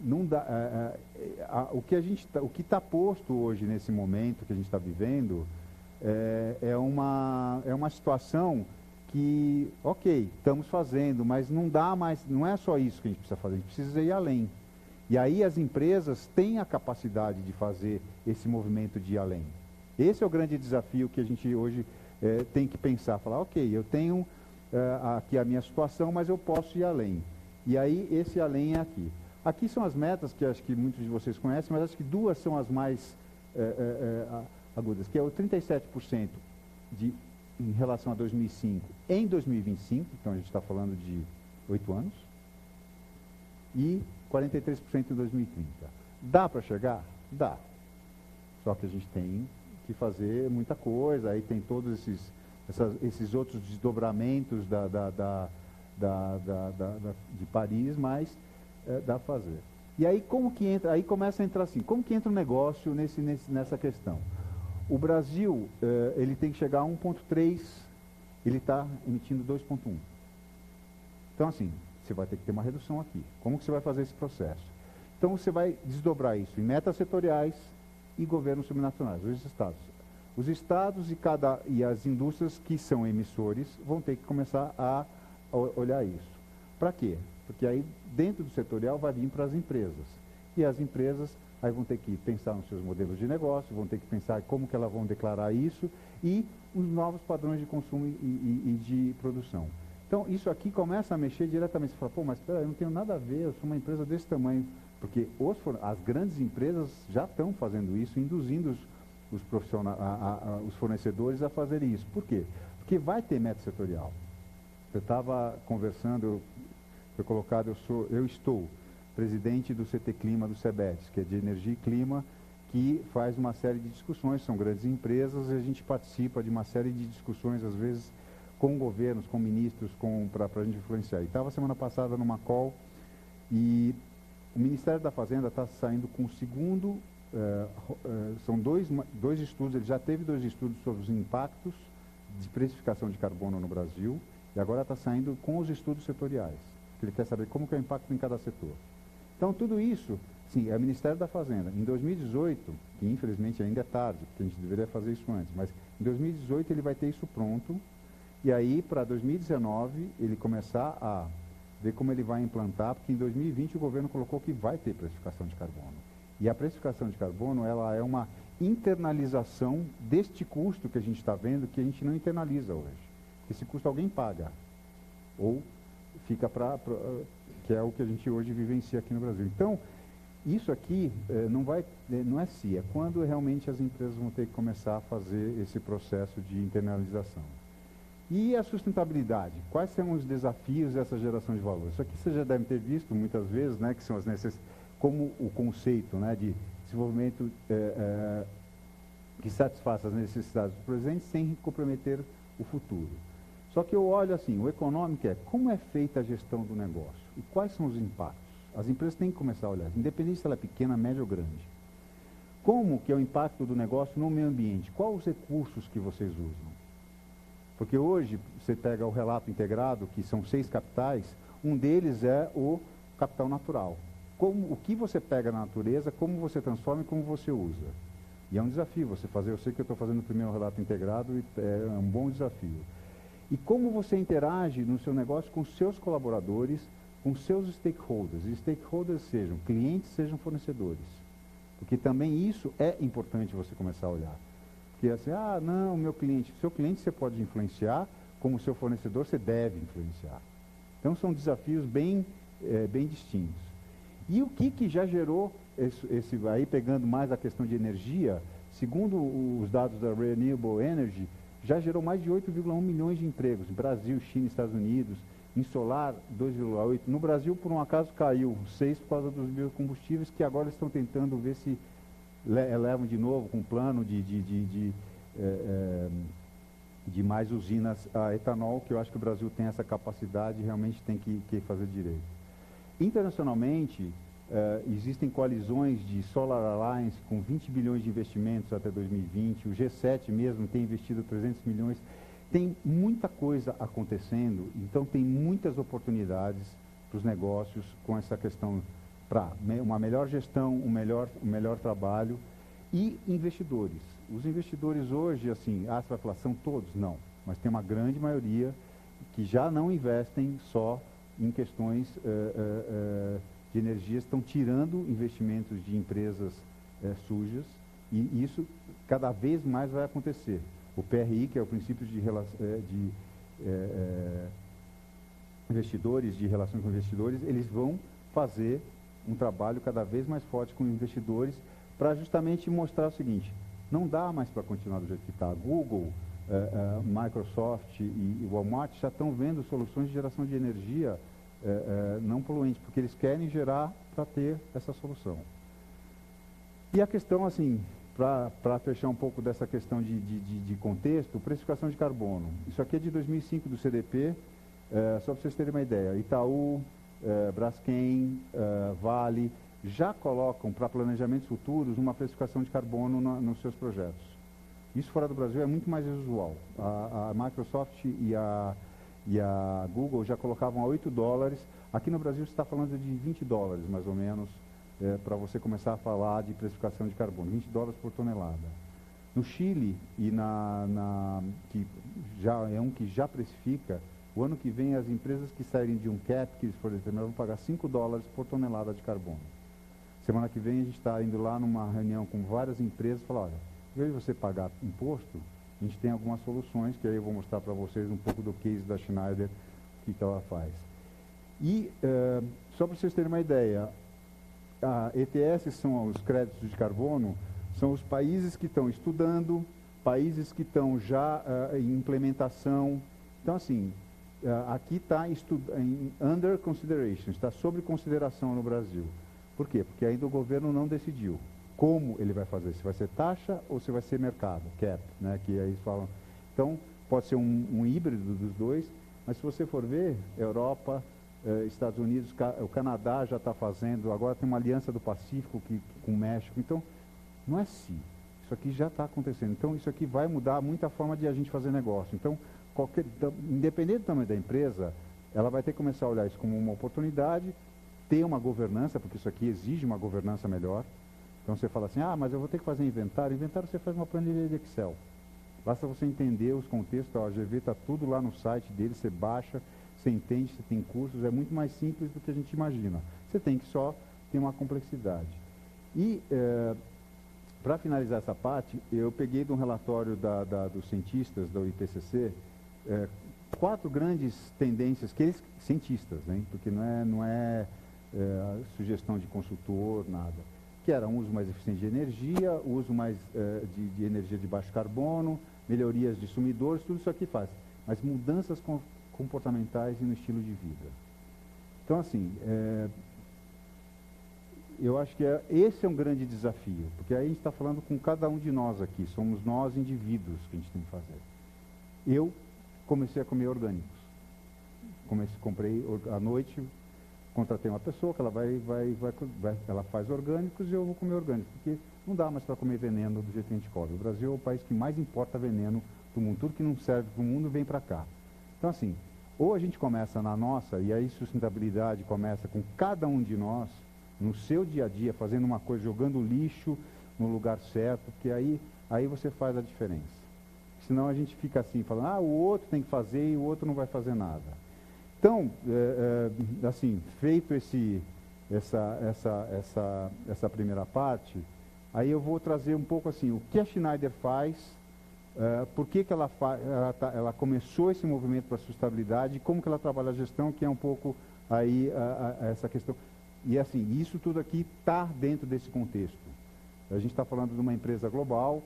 não dá, o que está posto hoje, nesse momento que a gente está vivendo, é uma situação que, ok, estamos fazendo, mas não dá mais, não é só isso que a gente precisa fazer, a gente precisa ir além. E aí as empresas têm a capacidade de fazer esse movimento de ir além. Esse é o grande desafio que a gente hoje tem que pensar, falar, ok, eu tenho aqui a minha situação, mas eu posso ir além. E aí esse além é aqui. Aqui são as metas que acho que muitos de vocês conhecem, mas acho que duas são as mais agudas, que é o 37% em relação a 2005 em 2025, então a gente está falando de 8 anos, e 43% em 2030. Dá para chegar? Dá. Só que a gente tem que fazer muita coisa, aí tem todos esses outros desdobramentos de Paris, mas dá para fazer. E aí como que entra, aí começa a entrar assim, como que entra o negócio nessa questão? O Brasil, ele tem que chegar a 1,3, ele está emitindo 2,1. Então assim, você vai ter que ter uma redução aqui. Como que você vai fazer esse processo? Então você vai desdobrar isso em metas setoriais e governos subnacionais, os estados. Os estados e as indústrias que são emissores vão ter que começar a olhar isso. Para quê? Porque aí dentro do setorial vai vir para as empresas. E as empresas aí vão ter que pensar nos seus modelos de negócio, vão ter que pensar como que elas vão declarar isso e os novos padrões de consumo e de produção. Então, isso aqui começa a mexer diretamente. Você fala, pô, mas espera, eu não tenho nada a ver, eu sou uma empresa desse tamanho. Porque as grandes empresas já estão fazendo isso, induzindo os fornecedores a fazer isso. Por quê? Porque vai ter meta setorial. Eu estava conversando, foi colocado, eu estou presidente do CT Clima do SEBETS, que é de energia e clima, que faz uma série de discussões, são grandes empresas, e a gente participa de uma série de discussões, às vezes, com governos, com ministros, para a gente influenciar. E estava semana passada numa call, e o Ministério da Fazenda está saindo com o segundo, são dois estudos, ele já teve 2 estudos sobre os impactos de precificação de carbono no Brasil, e agora está saindo com os estudos setoriais, que ele quer saber como que é o impacto em cada setor. Então, tudo isso, sim, é o Ministério da Fazenda. Em 2018, que infelizmente ainda é tarde, porque a gente deveria fazer isso antes, mas em 2018 ele vai ter isso pronto, e aí para 2019 ele começar a ver como ele vai implantar, porque em 2020 o governo colocou que vai ter precificação de carbono. E a precificação de carbono, ela é uma internalização deste custo que a gente está vendo, que a gente não internaliza hoje. Esse custo alguém paga, ou fica que é o que a gente hoje vivencia aqui no Brasil. Então, isso aqui não é se, é quando realmente as empresas vão ter que começar a fazer esse processo de internalização. E a sustentabilidade? Quais são os desafios dessa geração de valor? Isso aqui você já deve ter visto muitas vezes, né, que são as necessidades, como o conceito, né, de desenvolvimento que satisfaça as necessidades do presente sem comprometer o futuro. Só que eu olho assim, o econômico é como é feita a gestão do negócio e quais são os impactos. As empresas têm que começar a olhar, independente se ela é pequena, média ou grande. Como que é o impacto do negócio no meio ambiente? Quais os recursos que vocês usam? Porque hoje, você pega o relato integrado, que são 6 capitais, um deles é o capital natural. O que você pega na natureza, como você transforma e como você usa. E é um desafio você fazer, eu sei que eu estou fazendo o primeiro relato integrado e é um bom desafio. E como você interage no seu negócio com seus colaboradores, com seus stakeholders. E stakeholders sejam clientes, sejam fornecedores. Porque também isso é importante você começar a olhar. Porque assim, não, meu cliente, seu cliente você pode influenciar, como seu fornecedor você deve influenciar. Então são desafios bem distintos. E o que já gerou, aí pegando mais a questão de energia, segundo os dados da Renewable Energy, já gerou mais de 8,1 milhões de empregos, em Brasil, China, Estados Unidos, em solar 2,8. No Brasil, por um acaso, caiu 6 por causa dos biocombustíveis, que agora estão tentando ver se elevam de novo com um plano de mais usinas a etanol, que eu acho que o Brasil tem essa capacidade e realmente tem que fazer direito. Internacionalmente, existem coalizões de Solar Alliance com 20 bilhões de investimentos até 2020, o G7 mesmo tem investido 300 milhões, tem muita coisa acontecendo, então tem muitas oportunidades para os negócios com essa questão para uma melhor gestão, um melhor trabalho e investidores. Os investidores hoje, assim, você vai falar, são todos? Não, mas tem uma grande maioria que já não investem só em questões de energia, estão tirando investimentos de empresas sujas e isso cada vez mais vai acontecer. O PRI, que é o princípio de investidores, de relação com investidores, eles vão fazer um trabalho cada vez mais forte com investidores para justamente mostrar o seguinte, não dá mais para continuar do jeito que está. Google, Microsoft e Walmart já estão vendo soluções de geração de energia não poluente, porque eles querem gerar para ter essa solução. E a questão, assim, para fechar um pouco dessa questão de contexto, precificação de carbono. Isso aqui é de 2005 do CDP, só para vocês terem uma ideia. Itaú, Braskem, Vale, já colocam para planejamentos futuros uma precificação de carbono nos seus projetos. Isso fora do Brasil é muito mais usual. A Microsoft e a Google já colocavam a $8. Aqui no Brasil você está falando de $20, mais ou menos, para você começar a falar de precificação de carbono, $20 por tonelada. No Chile, que já é um que já precifica, o ano que vem as empresas que saírem de um cap, que eles forem determinar, vão pagar $5 por tonelada de carbono. Semana que vem a gente está indo lá numa reunião com várias empresas e falar, olha, em vez de você pagar imposto, a gente tem algumas soluções, que aí eu vou mostrar para vocês um pouco do case da Schneider, o que ela faz. E, só para vocês terem uma ideia, a ETS são os créditos de carbono, são os países que estão estudando, países que estão já em implementação. Então, assim, aqui está under consideration, está sob consideração no Brasil. Por quê? Porque ainda o governo não decidiu como ele vai fazer, se vai ser taxa ou se vai ser mercado, cap, né, que aí eles falam. Então, pode ser um híbrido dos dois, mas se você for ver, Europa, Estados Unidos, o Canadá já está fazendo, agora tem uma aliança do Pacífico com o México, então, não é se, isso aqui já está acontecendo. Então, isso aqui vai mudar muito a forma de a gente fazer negócio. Então, independente do tamanho da empresa, ela vai ter que começar a olhar isso como uma oportunidade, ter uma governança, porque isso aqui exige uma governança melhor. Então você fala assim, mas eu vou ter que fazer inventário. Inventário você faz uma planilha de Excel. Basta você entender os contextos, a GV está tudo lá no site dele, você baixa, você entende, você tem cursos, é muito mais simples do que a gente imagina. Você tem que só ter uma complexidade. E, para finalizar essa parte, eu peguei de um relatório dos cientistas da IPCC, 4 grandes tendências, que eles, cientistas, hein, porque não é sugestão de consultor, nada, que era um uso mais eficiente de energia, o uso mais de energia de baixo carbono, melhorias de sumidores, tudo isso aqui faz. Mas mudanças comportamentais e no estilo de vida. Então, assim, eu acho que esse é um grande desafio, porque aí a gente está falando com cada um de nós aqui, somos nós indivíduos que a gente tem que fazer. Eu comecei a comer orgânicos. Comprei à noite, contratei uma pessoa que ela ela faz orgânicos e eu vou comer orgânicos, porque não dá mais para comer veneno do jeito que a gente come. O Brasil é o país que mais importa veneno do mundo, tudo que não serve para o mundo vem para cá. Então assim, ou a gente começa na nossa, e aí sustentabilidade começa com cada um de nós, no seu dia a dia, fazendo uma coisa, jogando lixo no lugar certo, porque aí você faz a diferença. Senão a gente fica assim, falando, o outro tem que fazer e o outro não vai fazer nada. Então, assim, feito essa primeira parte, aí eu vou trazer um pouco assim, o que a Schneider faz, por que ela começou esse movimento para a sustentabilidade, como que ela trabalha a gestão, que é um pouco aí essa questão. E assim, isso tudo aqui está dentro desse contexto. A gente está falando de uma empresa global,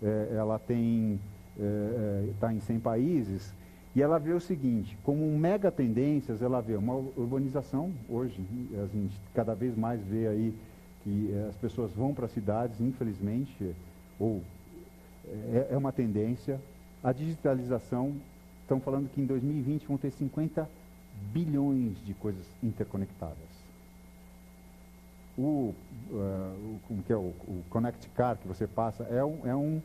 ela está em 100 países, e ela vê o seguinte, como mega tendências, ela vê uma urbanização, hoje, a gente cada vez mais vê aí que as pessoas vão para as cidades, infelizmente, ou é uma tendência. A digitalização, estão falando que em 2020 vão ter 50 bilhões de coisas interconectadas. O Connect Car que você passa é um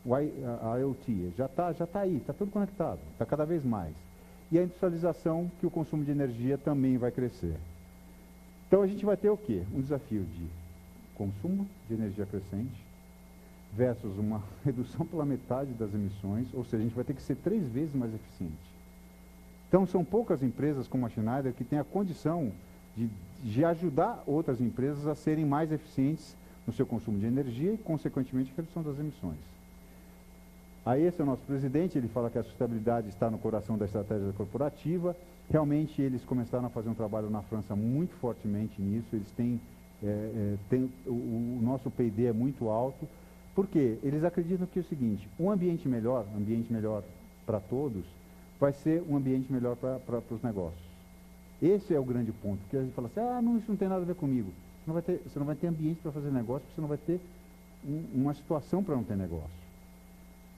IoT, já tá aí, está tudo conectado, está cada vez mais. E a industrialização, que o consumo de energia também vai crescer. Então a gente vai ter o quê? Um desafio de consumo de energia crescente versus uma redução pela metade das emissões, ou seja, a gente vai ter que ser 3 vezes mais eficiente. Então são poucas empresas como a Schneider que têm a condição de ajudar outras empresas a serem mais eficientes no seu consumo de energia e, consequentemente, redução das emissões. Aí esse é o nosso presidente, ele fala que a sustentabilidade está no coração da estratégia corporativa. Realmente eles começaram a fazer um trabalho na França muito fortemente nisso, eles têm o nosso P&D é muito alto, porque eles acreditam que é o seguinte, um ambiente melhor para todos, vai ser um ambiente melhor para os negócios. Esse é o grande ponto, porque a gente fala assim, isso não tem nada a ver comigo. Você não vai ter ambiente para fazer negócio, porque você não vai ter uma situação para não ter negócio.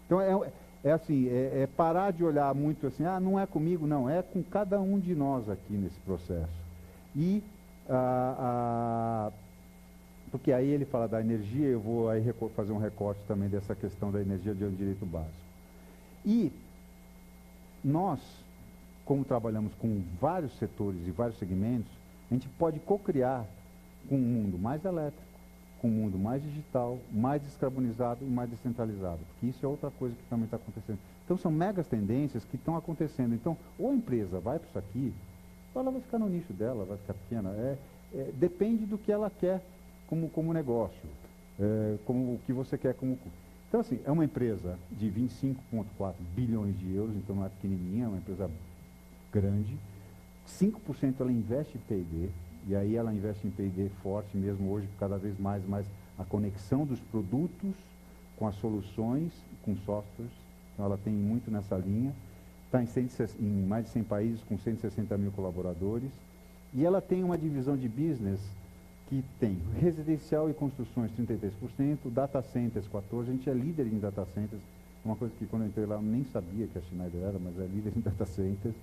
Então é parar de olhar muito assim, não é comigo, não, é com cada um de nós aqui nesse processo. E porque aí ele fala da energia, eu vou aí fazer um recorte também dessa questão da energia de um direito básico. E nós, como trabalhamos com vários setores e vários segmentos, a gente pode co-criar com um mundo mais elétrico, com um mundo mais digital, mais descarbonizado e mais descentralizado, porque isso é outra coisa que também está acontecendo. Então são megas tendências que estão acontecendo. Então, ou a empresa vai para isso aqui, ou ela vai ficar no nicho dela, vai ficar pequena. Depende do que ela quer como negócio, como o que você quer como... Então, assim, é uma empresa de 25,4 bilhões de euros, então não é pequenininha, é uma empresa grande. 5% ela investe em P&D, e aí ela investe em P&D forte mesmo hoje, cada vez mais a conexão dos produtos com as soluções, com softwares. Então ela tem muito nessa linha. Está em mais de 100 países, com 160 mil colaboradores. E ela tem uma divisão de business que tem residencial e construções 33%, data centers 14%, a gente é líder em data centers, uma coisa que quando eu entrei lá eu nem sabia que a Schneider era, mas é líder em data centers,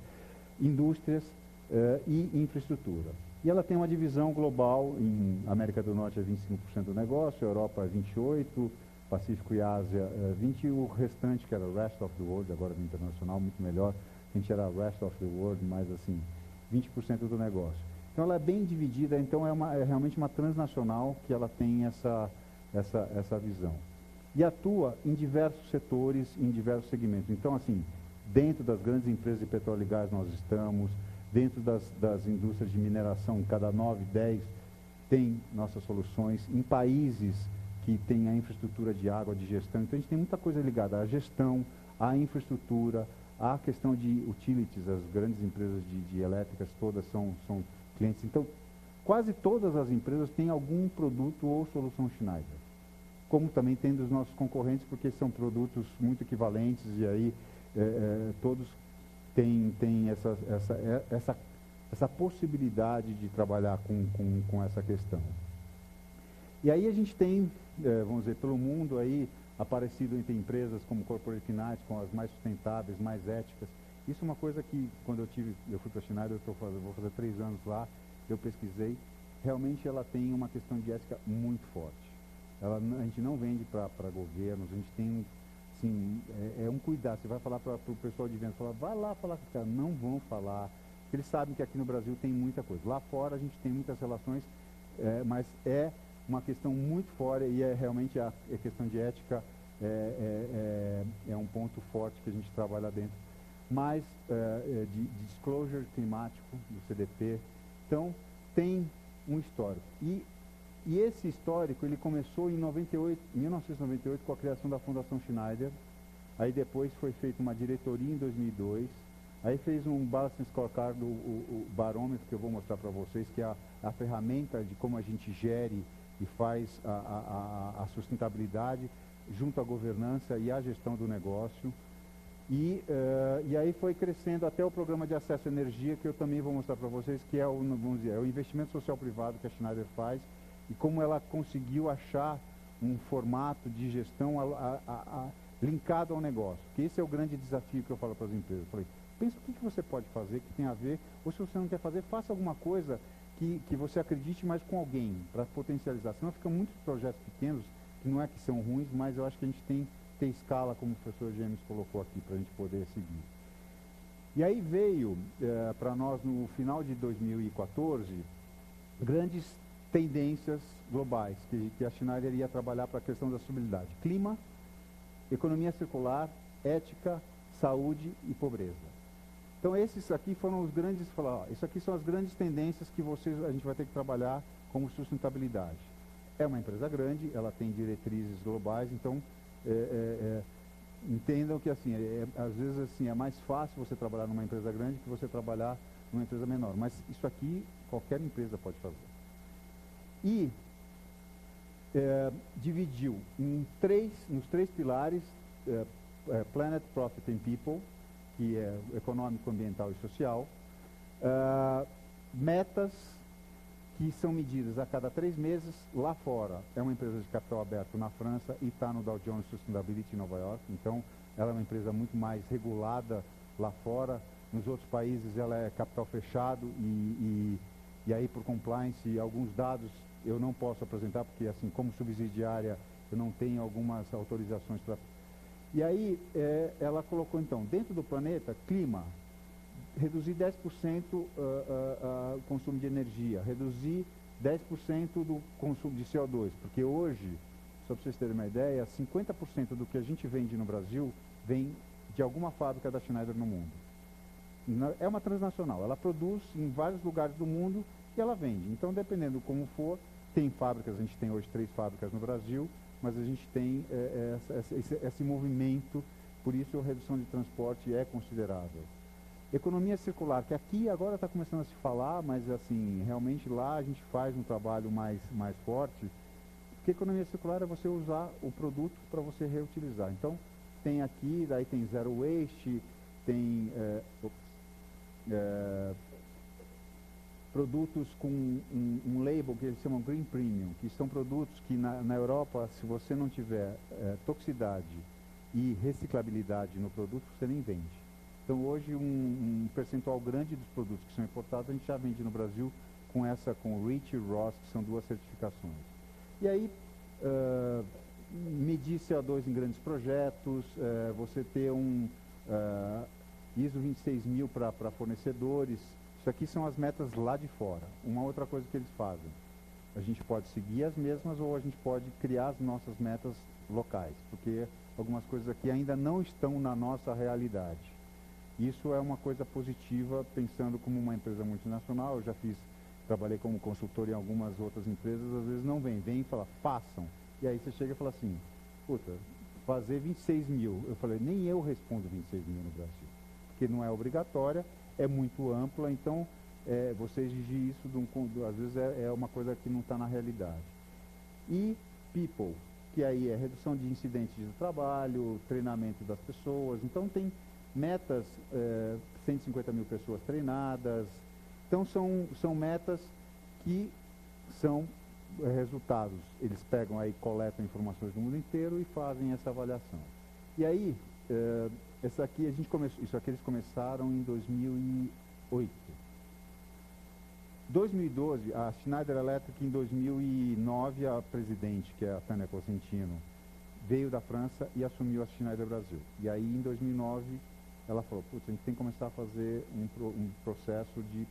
indústrias e infraestrutura. E ela tem uma divisão global, em América do Norte é 25% do negócio, Europa é 28%, Pacífico e Ásia 20%, e o restante, que era o Rest of the World, agora no internacional, muito melhor, a gente era Rest of the World, mais assim, 20% do negócio. Então ela é bem dividida, então é realmente uma transnacional que ela tem essa visão. E atua em diversos setores, em diversos segmentos. Então, assim, dentro das grandes empresas de petróleo e gás nós estamos, dentro das indústrias de mineração, cada 9, 10 tem nossas soluções, em países que tem a infraestrutura de água, de gestão. Então a gente tem muita coisa ligada à gestão, à infraestrutura, à questão de utilities, as grandes empresas de elétricas todas são clientes. Então, quase todas as empresas têm algum produto ou solução Schneider. Como também tem dos nossos concorrentes, porque são produtos muito equivalentes e aí todos têm essa possibilidade de trabalhar com essa questão. E aí a gente tem, vamos dizer, pelo mundo aí, aparecido entre empresas como Corporate Finance, com as mais sustentáveis, mais éticas. Isso é uma coisa que, quando eu fui para a Schneider, vou fazer 3 anos lá, eu pesquisei, realmente ela tem uma questão de ética muito forte. A gente não vende para governos, a gente tem, assim, é um cuidado. Você vai falar para o pessoal de vendas, vai lá falar com os caras, não vão falar, porque eles sabem que aqui no Brasil tem muita coisa. Lá fora a gente tem muitas relações, mas é uma questão muito fora e realmente a questão de ética é um ponto forte que a gente trabalha dentro. Mas de disclosure climático, do CDP, então tem um histórico. E esse histórico ele começou em 1998 com a criação da Fundação Schneider, aí depois foi feita uma diretoria em 2002, aí fez um Balanced Scorecard, o barômetro que eu vou mostrar para vocês, que é a ferramenta de como a gente gere e faz a sustentabilidade junto à governança e à gestão do negócio. E aí foi crescendo até o programa de acesso à energia, que eu também vou mostrar para vocês, que é vamos dizer, o investimento social privado que a Schneider faz e como ela conseguiu achar um formato de gestão linkado ao negócio. Que esse é o grande desafio que eu falo para as empresas. Eu falei, pensa o que você pode fazer que tem a ver, ou se você não quer fazer, faça alguma coisa que você acredite mais com alguém, para potencializar. Senão ficam muitos projetos pequenos, que não é que são ruins, mas eu acho que a gente tem ter escala, como o professor James colocou aqui, para a gente poder seguir. E aí veio para nós, no final de 2014, grandes tendências globais, que a Schneider ia trabalhar para a questão da sustentabilidade. Clima, economia circular, ética, saúde e pobreza. Então esses aqui foram os grandes, isso aqui são as grandes tendências que a gente vai ter que trabalhar como sustentabilidade. É uma empresa grande, ela tem diretrizes globais, então entendam que assim, às vezes assim, é mais fácil você trabalhar numa empresa grande que você trabalhar numa empresa menor. Mas isso aqui qualquer empresa pode fazer. E dividiu nos 3 pilares, Planet, Profit and People, que é econômico, ambiental e social, metas que são medidas a cada 3 meses lá fora. É uma empresa de capital aberto na França e está no Dow Jones Sustainability em Nova York. Então, ela é uma empresa muito mais regulada lá fora. Nos outros países, ela é capital fechado e aí, por compliance, alguns dados eu não posso apresentar, porque, assim, como subsidiária, eu não tenho algumas autorizações para... E aí, ela colocou, então, dentro do planeta, clima, reduzir 10% o consumo de energia, reduzir 10% do consumo de CO2, porque hoje, só para vocês terem uma ideia, 50% do que a gente vende no Brasil vem de alguma fábrica da Schneider no mundo. É uma transnacional, ela produz em vários lugares do mundo e ela vende. Então, dependendo como for, tem fábricas, a gente tem hoje 3 fábricas no Brasil, mas a gente tem esse movimento, por isso a redução de transporte é considerável. Economia circular, que aqui agora está começando a se falar, mas assim, realmente lá a gente faz um trabalho mais forte, porque economia circular é você usar o produto para você reutilizar. Então, tem aqui, daí tem zero waste, tem produtos com um label que eles chamam Green Premium, que são produtos que na Europa, se você não tiver toxicidade e reciclabilidade no produto, você nem vende. Então hoje um percentual grande dos produtos que são importados a gente já vende no Brasil com o REACH e RoHS, que são 2 certificações. E aí, medir CO2 em grandes projetos, você ter ISO 26000 para fornecedores. Isso aqui são as metas lá de fora. Uma outra coisa que eles fazem, a gente pode seguir as mesmas ou a gente pode criar as nossas metas locais, porque algumas coisas aqui ainda não estão na nossa realidade. Isso é uma coisa positiva, pensando como uma empresa multinacional. Eu já trabalhei como consultor em algumas outras empresas, às vezes não vem e fala, façam. E aí você chega e fala assim, puta, fazer 26 mil. Eu falei, nem eu respondo 26 mil no Brasil, porque não é obrigatória, é muito ampla, então você exigir isso, às vezes é uma coisa que não está na realidade. E people, que aí é redução de incidentes de trabalho, treinamento das pessoas, então tem metas, 150 mil pessoas treinadas. Então são metas que são resultados, eles pegam aí, coletam informações do mundo inteiro e fazem essa avaliação. E aí, isso aqui eles começaram em 2008. 2012, a Schneider Electric, em 2009, a presidente, que é a Tânia Cosentino, veio da França e assumiu a Schneider Brasil. E aí, em 2009, ela falou, putz, a gente tem que começar a fazer um processo de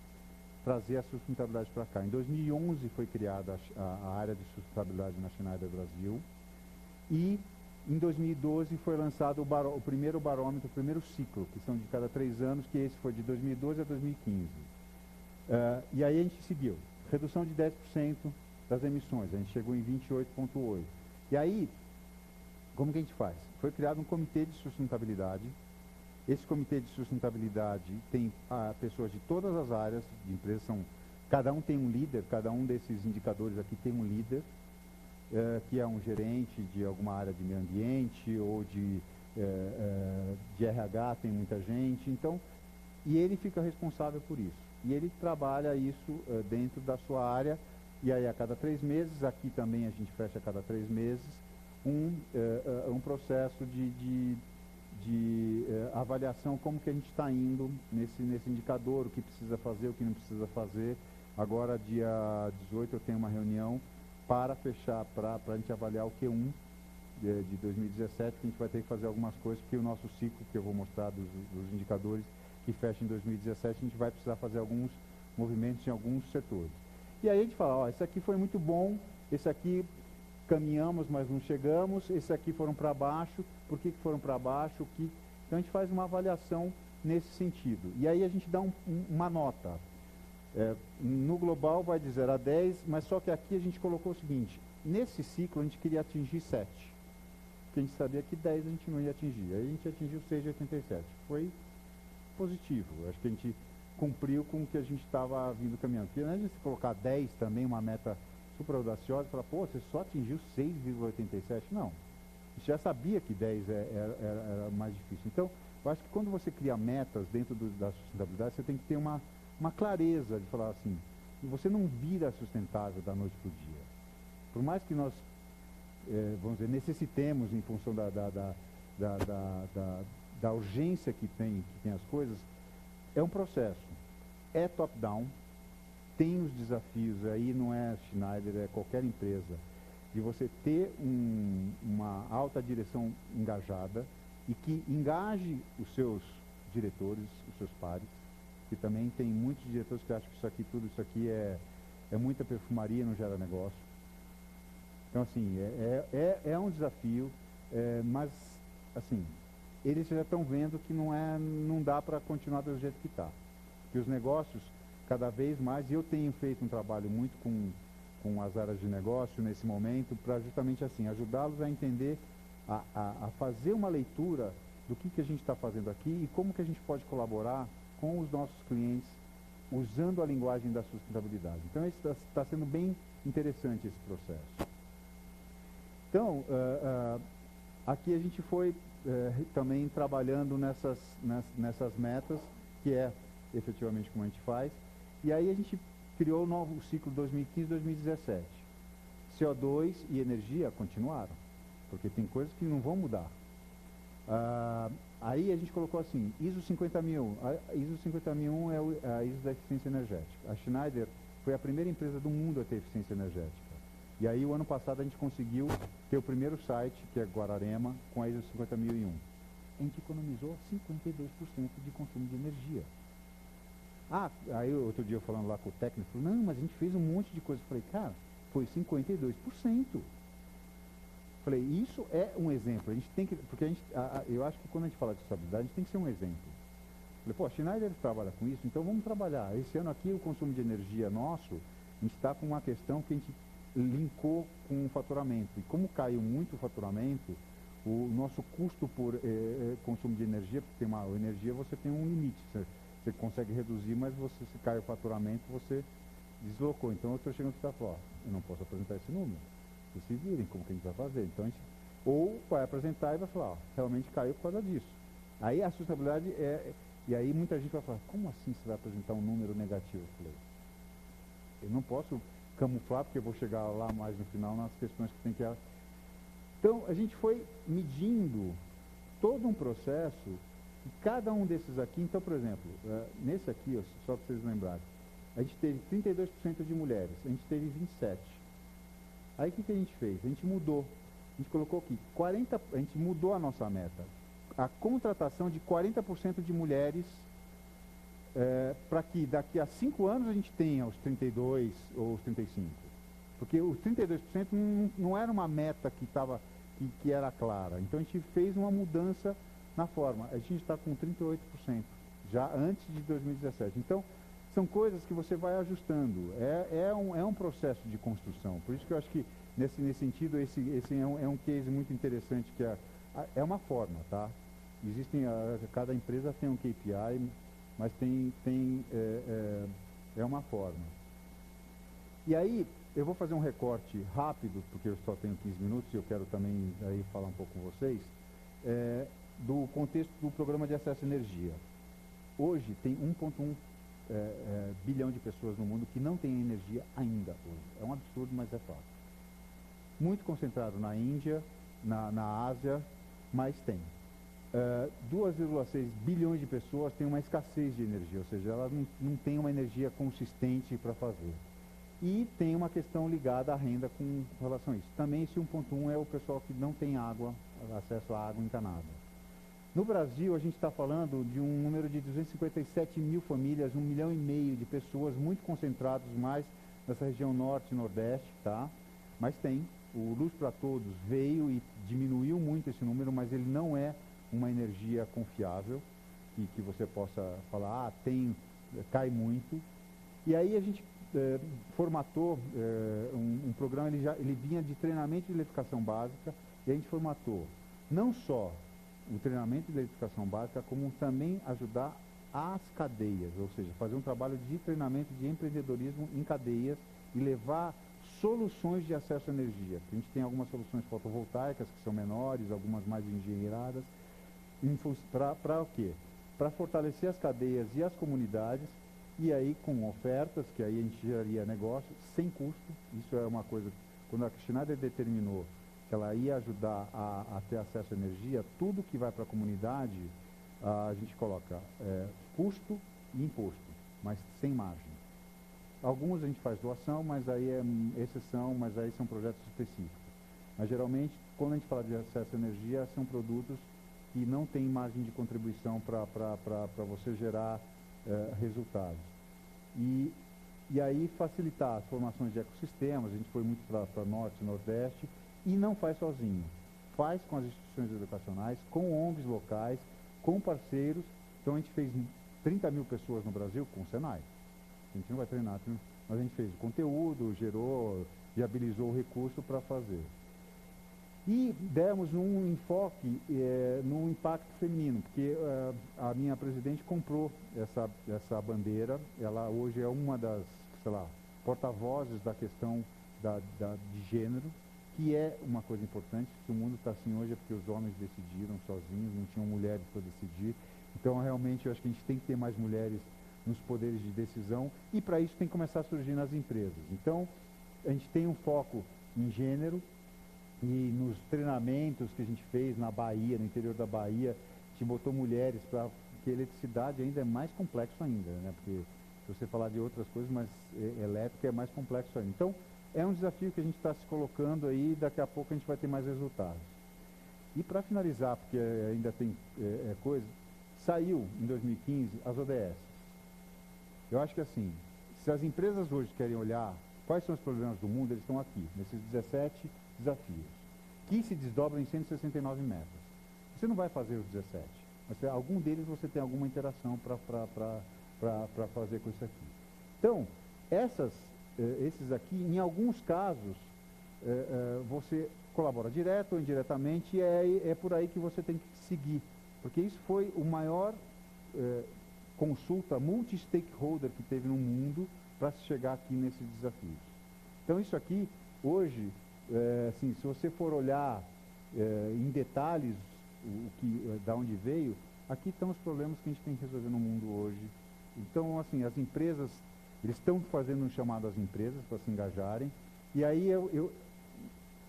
trazer a sustentabilidade para cá. Em 2011 foi criada a área de sustentabilidade na Schneider Brasil e em 2012 foi lançado o primeiro barômetro, o primeiro ciclo, que são de cada 3 anos, que esse foi de 2012 a 2015. E aí a gente seguiu. Redução de 10% das emissões, a gente chegou em 28,8%. E aí, como que a gente faz? Foi criado um comitê de sustentabilidade. Esse comitê de sustentabilidade tem pessoas de todas as áreas de empresa, cada um tem um líder, cada um desses indicadores aqui tem um líder, que é um gerente de alguma área de meio ambiente ou de RH, tem muita gente, então, e ele fica responsável por isso. E ele trabalha isso dentro da sua área, e aí a cada 3 meses, aqui também a gente fecha a cada 3 meses, um processo de avaliação, como que a gente está indo nesse indicador, o que precisa fazer, o que não precisa fazer. Agora, dia 18, eu tenho uma reunião para fechar, para a gente avaliar o Q1 de 2017, que a gente vai ter que fazer algumas coisas, porque o nosso ciclo, que eu vou mostrar dos indicadores, que fecha em 2017, a gente vai precisar fazer alguns movimentos em alguns setores. E aí a gente fala, ó, esse aqui foi muito bom, esse aqui caminhamos, mas não chegamos, esse aqui foram para baixo, por que foram para baixo, Então a gente faz uma avaliação nesse sentido. E aí a gente dá uma nota. No global vai de 0 a 10, mas só que aqui a gente colocou o seguinte, nesse ciclo a gente queria atingir 7, porque a gente sabia que 10 a gente não ia atingir, aí a gente atingiu 6,87. Foi positivo, acho que a gente cumpriu com o que a gente estava vindo caminhando. Porque antes de se colocar 10 também, uma meta super audaciosa, falar, pô, você só atingiu 6,87? Não. A gente já sabia que 10 era mais difícil. Então, eu acho que quando você cria metas dentro da sustentabilidade, você tem que ter uma clareza de falar assim, você não vira sustentável da noite para o dia. Por mais que nós, vamos dizer, necessitemos em função da urgência que tem as coisas, é um processo. É top-down, tem os desafios aí, não é Schneider, é qualquer empresa, de você ter uma alta direção engajada e que engaje os seus diretores, os seus pares, que também tem muitos diretores que acham que tudo isso aqui é muita perfumaria, não gera negócio. Então, assim, é um desafio, mas, assim, eles já estão vendo que não dá para continuar do jeito que está. Que os negócios, cada vez mais, e eu tenho feito um trabalho muito com as áreas de negócio nesse momento, para justamente assim, ajudá-los a entender, a fazer uma leitura do que a gente está fazendo aqui e como que a gente pode colaborar com os nossos clientes usando a linguagem da sustentabilidade. Então, está sendo bem interessante esse processo. Então, aqui a gente foi também trabalhando nessas metas, que é efetivamente como a gente faz, e aí a gente criou o novo ciclo 2015-2017. CO2 e energia continuaram, porque tem coisas que não vão mudar. Aí a gente colocou assim, ISO 50001. A ISO 50001 é a ISO da eficiência energética. A Schneider foi a primeira empresa do mundo a ter eficiência energética. E aí o ano passado a gente conseguiu ter o primeiro site, que é Guararema, com a ISO 50001. A gente economizou 52% de consumo de energia. Aí outro dia eu falando lá com o técnico, falou, não, mas a gente fez um monte de coisa. Eu falei, cara, foi 52%. Falei, isso é um exemplo. A gente tem que, porque eu acho que quando a gente fala de sustentabilidade, a gente tem que ser um exemplo. Falei, pô, a Schneider trabalha com isso, então vamos trabalhar. Esse ano aqui o consumo de energia nosso, a gente está com uma questão que a gente linkou com o faturamento. E como caiu muito o faturamento, o nosso custo por consumo de energia, porque energia você tem um limite. Você consegue reduzir, mas se cai o faturamento, você deslocou. Então eu estou chegando aqui e falando, eu não posso apresentar esse número. Vocês se virem como que a gente vai fazer. Então a gente ou vai apresentar e vai falar, realmente caiu por causa disso. Aí a sustentabilidade e aí muita gente vai falar, como assim você vai apresentar um número negativo? Eu falei, eu não posso camuflar, porque eu vou chegar lá mais no final nas questões que tem que... Então, a gente foi medindo todo um processo, e cada um desses aqui, então, por exemplo, nesse aqui, ó, só para vocês lembrarem, a gente teve 32% de mulheres, a gente teve 27%. Aí o que a gente fez? A gente mudou, a gente colocou aqui, a gente mudou a nossa meta, a contratação de 40% de mulheres, para que daqui a 5 anos a gente tenha os 32% ou os 35%. Porque os 32% não era uma meta que era clara. Então a gente fez uma mudança na forma. A gente está com 38%, já antes de 2017. Então, são coisas que você vai ajustando. É um processo de construção. Por isso que eu acho que, nesse sentido, esse é um case muito interessante, que é uma forma, tá? Cada empresa tem um KPI, mas é uma forma. E aí, eu vou fazer um recorte rápido, porque eu só tenho 15 minutos e eu quero também aí falar um pouco com vocês, do contexto do programa de acesso à energia. Hoje tem 1,1 bilhão de pessoas no mundo que não têm energia ainda hoje. É um absurdo, mas é fato. Muito concentrado na Índia, na Ásia, mas tem. 2,6 bilhões de pessoas têm uma escassez de energia, ou seja, elas não têm uma energia consistente para fazer. E tem uma questão ligada à renda com relação a isso. Também esse 1,1 é o pessoal que não tem água, acesso à água encanada. No Brasil, a gente está falando de um número de 257 mil famílias, 1,5 milhão de pessoas, muito concentrados mais nessa região norte e nordeste, tá? Mas tem. O Luz para Todos veio e diminuiu muito esse número, mas ele não é uma energia confiável, que você possa falar, cai muito. E aí a gente formatou um programa, ele vinha de treinamento de eletrificação básica, e a gente formatou não só o treinamento de eletrificação básica, como também ajudar as cadeias, ou seja, fazer um trabalho de treinamento de empreendedorismo em cadeias e levar soluções de acesso à energia. A gente tem algumas soluções fotovoltaicas que são menores, algumas mais engenheiradas, para o quê? Para fortalecer as cadeias e as comunidades, e aí com ofertas, que aí a gente geraria negócio, sem custo. Isso é uma coisa, quando a Schneider determinou que ela ia ajudar a ter acesso à energia, tudo que vai para a comunidade, a gente coloca custo e imposto, mas sem margem. Alguns a gente faz doação, mas aí é exceção, mas aí são projetos específicos. Mas geralmente, quando a gente fala de acesso à energia, são produtos que não têm margem de contribuição para você gerar resultados. E aí facilitar as formações de ecossistemas, a gente foi muito para norte e nordeste, e não faz sozinho. Faz com as instituições educacionais, com ONGs locais, com parceiros. Então a gente fez 30 mil pessoas no Brasil com o Senai. A gente não vai treinar, mas a gente fez o conteúdo, gerou, viabilizou o recurso para fazer. E demos um enfoque no impacto feminino, porque a minha presidente comprou essa bandeira. Ela hoje é uma das, porta-vozes da questão de gênero, que é uma coisa importante. Se o mundo está assim hoje é porque os homens decidiram sozinhos, não tinham mulheres para decidir. Então, realmente, eu acho que a gente tem que ter mais mulheres nos poderes de decisão, e para isso tem que começar a surgir nas empresas. Então, a gente tem um foco em gênero, e nos treinamentos que a gente fez na Bahia, no interior da Bahia, a gente botou mulheres, porque a eletricidade ainda é mais complexo ainda, né? Porque se você falar de outras coisas, mas elétrica é mais complexo ainda. Então, é um desafio que a gente está se colocando aí, e daqui a pouco a gente vai ter mais resultados. E para finalizar, porque ainda tem coisa, saiu em 2015 as ODS. Eu acho que assim, se as empresas hoje querem olhar quais são os problemas do mundo, eles estão aqui, nesses 17 desafios, que se desdobram em 169 metas. Você não vai fazer os 17, mas algum deles você tem alguma interação para fazer com isso aqui. Então, esses aqui, em alguns casos, você colabora direto ou indiretamente, e é por aí que você tem que seguir, porque isso foi o maior consulta multi-stakeholder que teve no mundo para se chegar aqui nesses desafios. Então, isso aqui, hoje, assim, se você for olhar em detalhes da onde veio, aqui estão os problemas que a gente tem que resolver no mundo hoje. Então, assim, as empresas Eles estão fazendo um chamado às empresas para se engajarem, e aí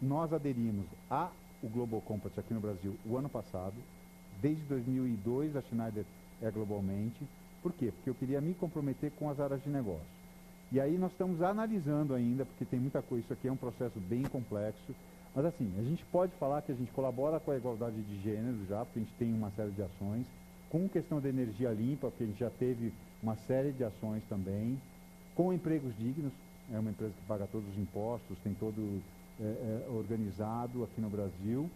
nós aderimos ao Global Compact aqui no Brasil o ano passado. Desde 2002 a Schneider é globalmente. Por quê? Porque eu queria me comprometer com as áreas de negócio. E aí nós estamos analisando ainda, porque tem muita coisa, isso aqui é um processo bem complexo, mas assim, a gente pode falar que a gente colabora com a igualdade de gênero já, porque a gente tem uma série de ações, com questão de energia limpa, porque a gente já teve uma série de ações também, com empregos dignos, é uma empresa que paga todos os impostos, tem todo organizado aqui no Brasil,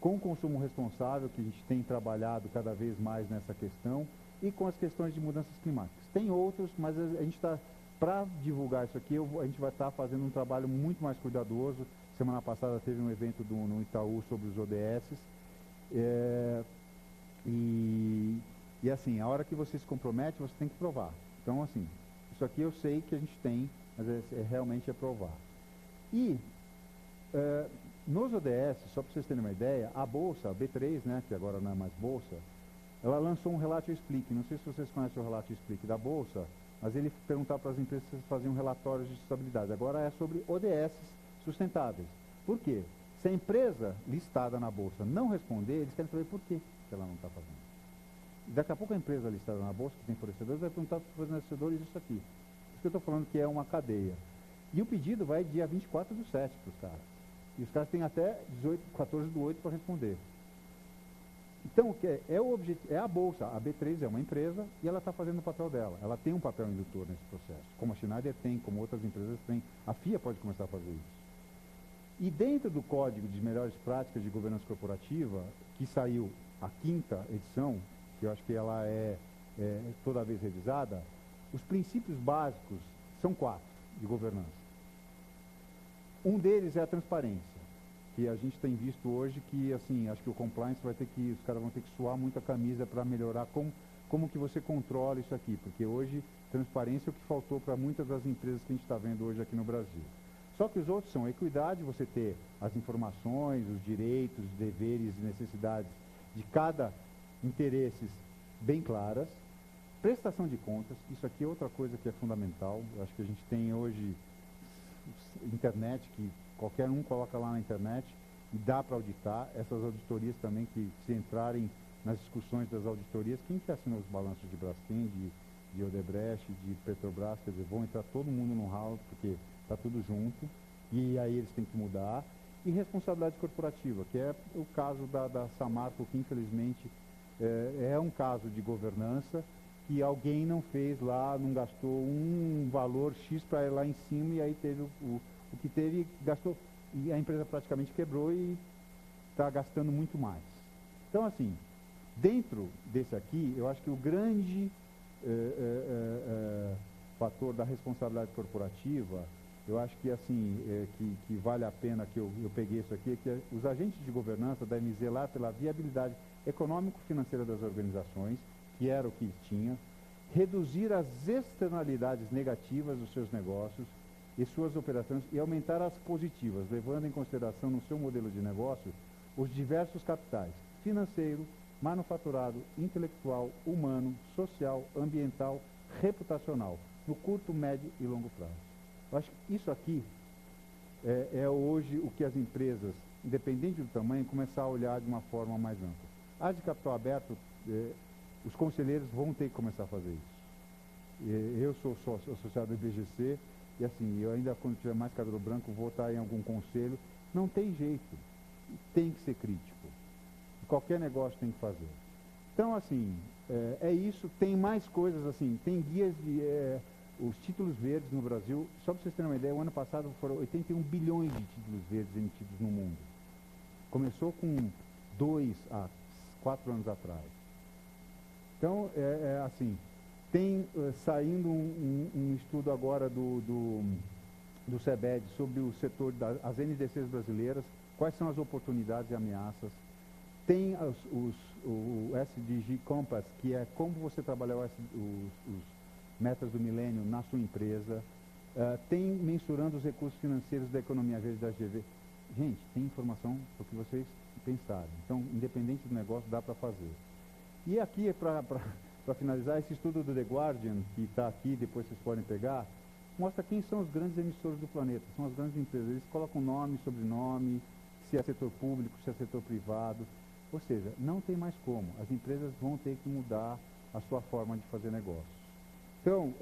com consumo responsável, que a gente tem trabalhado cada vez mais nessa questão, e com as questões de mudanças climáticas. Tem outros, mas a gente está, para divulgar isso aqui, a gente vai estar fazendo um trabalho muito mais cuidadoso. Semana passada teve um evento no Itaú sobre os ODS, e assim, a hora que você se compromete, você tem que provar. Então, assim, isso aqui eu sei que a gente tem, mas realmente é provar. E nos ODS, só para vocês terem uma ideia, a Bolsa, a B3, né, que agora não é mais Bolsa, ela lançou um Relato Explique. Não sei se vocês conhecem o Relato Explique da Bolsa, mas ele perguntava para as empresas se faziam relatórios de sustentabilidade. Agora é sobre ODS sustentáveis. Por quê? Se a empresa listada na Bolsa não responder, eles querem saber por que ela não está fazendo. E daqui a pouco a empresa listada na Bolsa, que tem fornecedores, vai perguntar para os fornecedores isso aqui. Por isso que eu estou falando que é uma cadeia. E o pedido vai dia 24/7 para os caras. E os caras têm até 14/8 para responder. Então, é a Bolsa, a B3 é uma empresa e ela está fazendo o papel dela. Ela tem um papel indutor nesse processo, como a Schneider tem, como outras empresas têm. A FIA pode começar a fazer isso. E dentro do Código de Melhores Práticas de Governança Corporativa, que saiu a 5ª edição, que eu acho que ela é toda vez revisada, os princípios básicos são 4 de governança. Um deles é a transparência. Que a gente tem visto hoje que, assim, acho que o compliance os caras vão ter que suar muito a camisa para melhorar como que você controla isso aqui, porque hoje transparência é o que faltou para muitas das empresas que a gente está vendo hoje aqui no Brasil. Só que os outros são equidade, você ter as informações, os direitos, os deveres e necessidades de cada interesses bem claras, prestação de contas, isso aqui é outra coisa que é fundamental. Eu acho que a gente tem hoje internet, que qualquer um coloca lá na internet e dá para auditar. Essas auditorias também, que se entrarem nas discussões das auditorias, quem que assinou os balanços de Braskem, de Odebrecht, de Petrobras, quer dizer, vão entrar todo mundo no ralo, porque está tudo junto, e aí eles têm que mudar. E responsabilidade corporativa, que é o caso da Samarco, que infelizmente é um caso de governança, que alguém não fez lá, não gastou um valor X para ir lá em cima, e aí teve o que teve, gastou, e a empresa praticamente quebrou e está gastando muito mais. Então, assim, dentro desse aqui, eu acho que o grande fator da responsabilidade corporativa, eu acho que, assim, que vale a pena que eu peguei isso aqui, é que os agentes de governança devem zelar pela viabilidade econômico-financeira das organizações, que era o que tinha, reduzir as externalidades negativas dos seus negócios e suas operações e aumentar as positivas, levando em consideração no seu modelo de negócio os diversos capitais: financeiro, manufaturado, intelectual, humano, social, ambiental, reputacional, no curto, médio e longo prazo. Eu acho que isso aqui é hoje o que as empresas, independente do tamanho, começar a olhar de uma forma mais ampla. As de capital aberto, os conselheiros vão ter que começar a fazer isso. Eu sou sócio associado do IBGC, e assim, eu ainda, quando tiver mais cabelo branco, vou estar em algum conselho. Não tem jeito, tem que ser crítico. Qualquer negócio tem que fazer. Então, assim, é isso. Tem mais coisas, assim, tem guias de... os títulos verdes no Brasil, só para vocês terem uma ideia, o ano passado foram 81 bilhões de títulos verdes emitidos no mundo. Começou com 2 a 4 anos atrás. Então, assim, tem saindo um estudo agora do CEBED sobre o setor das NDCs brasileiras, quais são as oportunidades e ameaças. Tem o SDG Compass, que é como você trabalhar os metas do milênio na sua empresa. Tem mensurando os recursos financeiros da economia verde da GV. Gente, tem informação para o que vocês pensarem. Então, independente do negócio, dá para fazer. E aqui, para para finalizar, esse estudo do The Guardian, que está aqui, depois vocês podem pegar, mostra quem são os grandes emissores do planeta, são as grandes empresas. Eles colocam nome, sobrenome, se é setor público, se é setor privado. Ou seja, não tem mais como. As empresas vão ter que mudar a sua forma de fazer negócios. Então,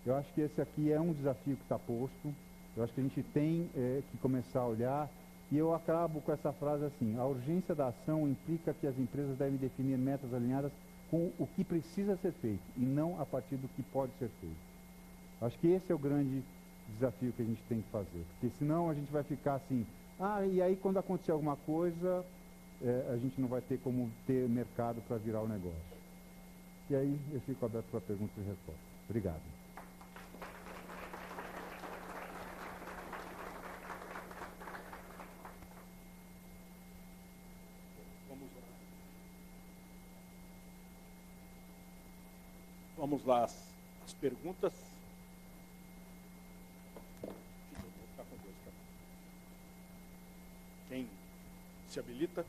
eu acho que esse aqui é um desafio que está posto. Eu acho que a gente tem que começar a olhar. E eu acabo com essa frase assim: a urgência da ação implica que as empresas devem definir metas alinhadas com o que precisa ser feito e não a partir do que pode ser feito. Acho que esse é o grande desafio que a gente tem que fazer, porque senão a gente vai ficar assim, e aí quando acontecer alguma coisa, a gente não vai ter como ter mercado para virar o negócio. E aí eu fico aberto para perguntas e respostas. Obrigado. Vamos lá, as perguntas. Vou ficar com Deus, cara. Quem se habilita?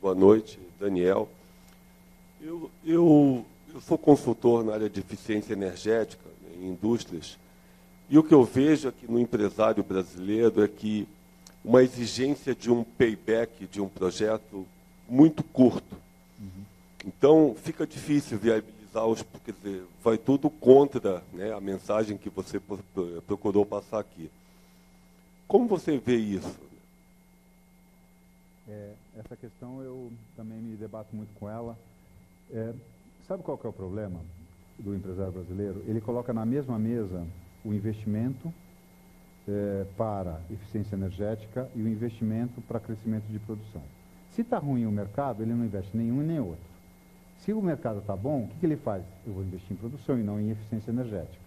Boa noite, Daniel. Eu sou consultor na área de eficiência energética, em indústrias, e o que eu vejo aqui no empresário brasileiro é que uma exigência de um payback de um projeto muito curto. Então, fica difícil viabilizar quer dizer, vai tudo contra, né, a mensagem que você procurou passar aqui. Como você vê isso? Essa questão eu também me debato muito com ela. Sabe qual que é o problema do empresário brasileiro? Ele coloca na mesma mesa o investimento para eficiência energética e o investimento para crescimento de produção. Se está ruim o mercado, ele não investe nenhum e nem outro. Se o mercado está bom, o que ele faz? Eu vou investir em produção e não em eficiência energética.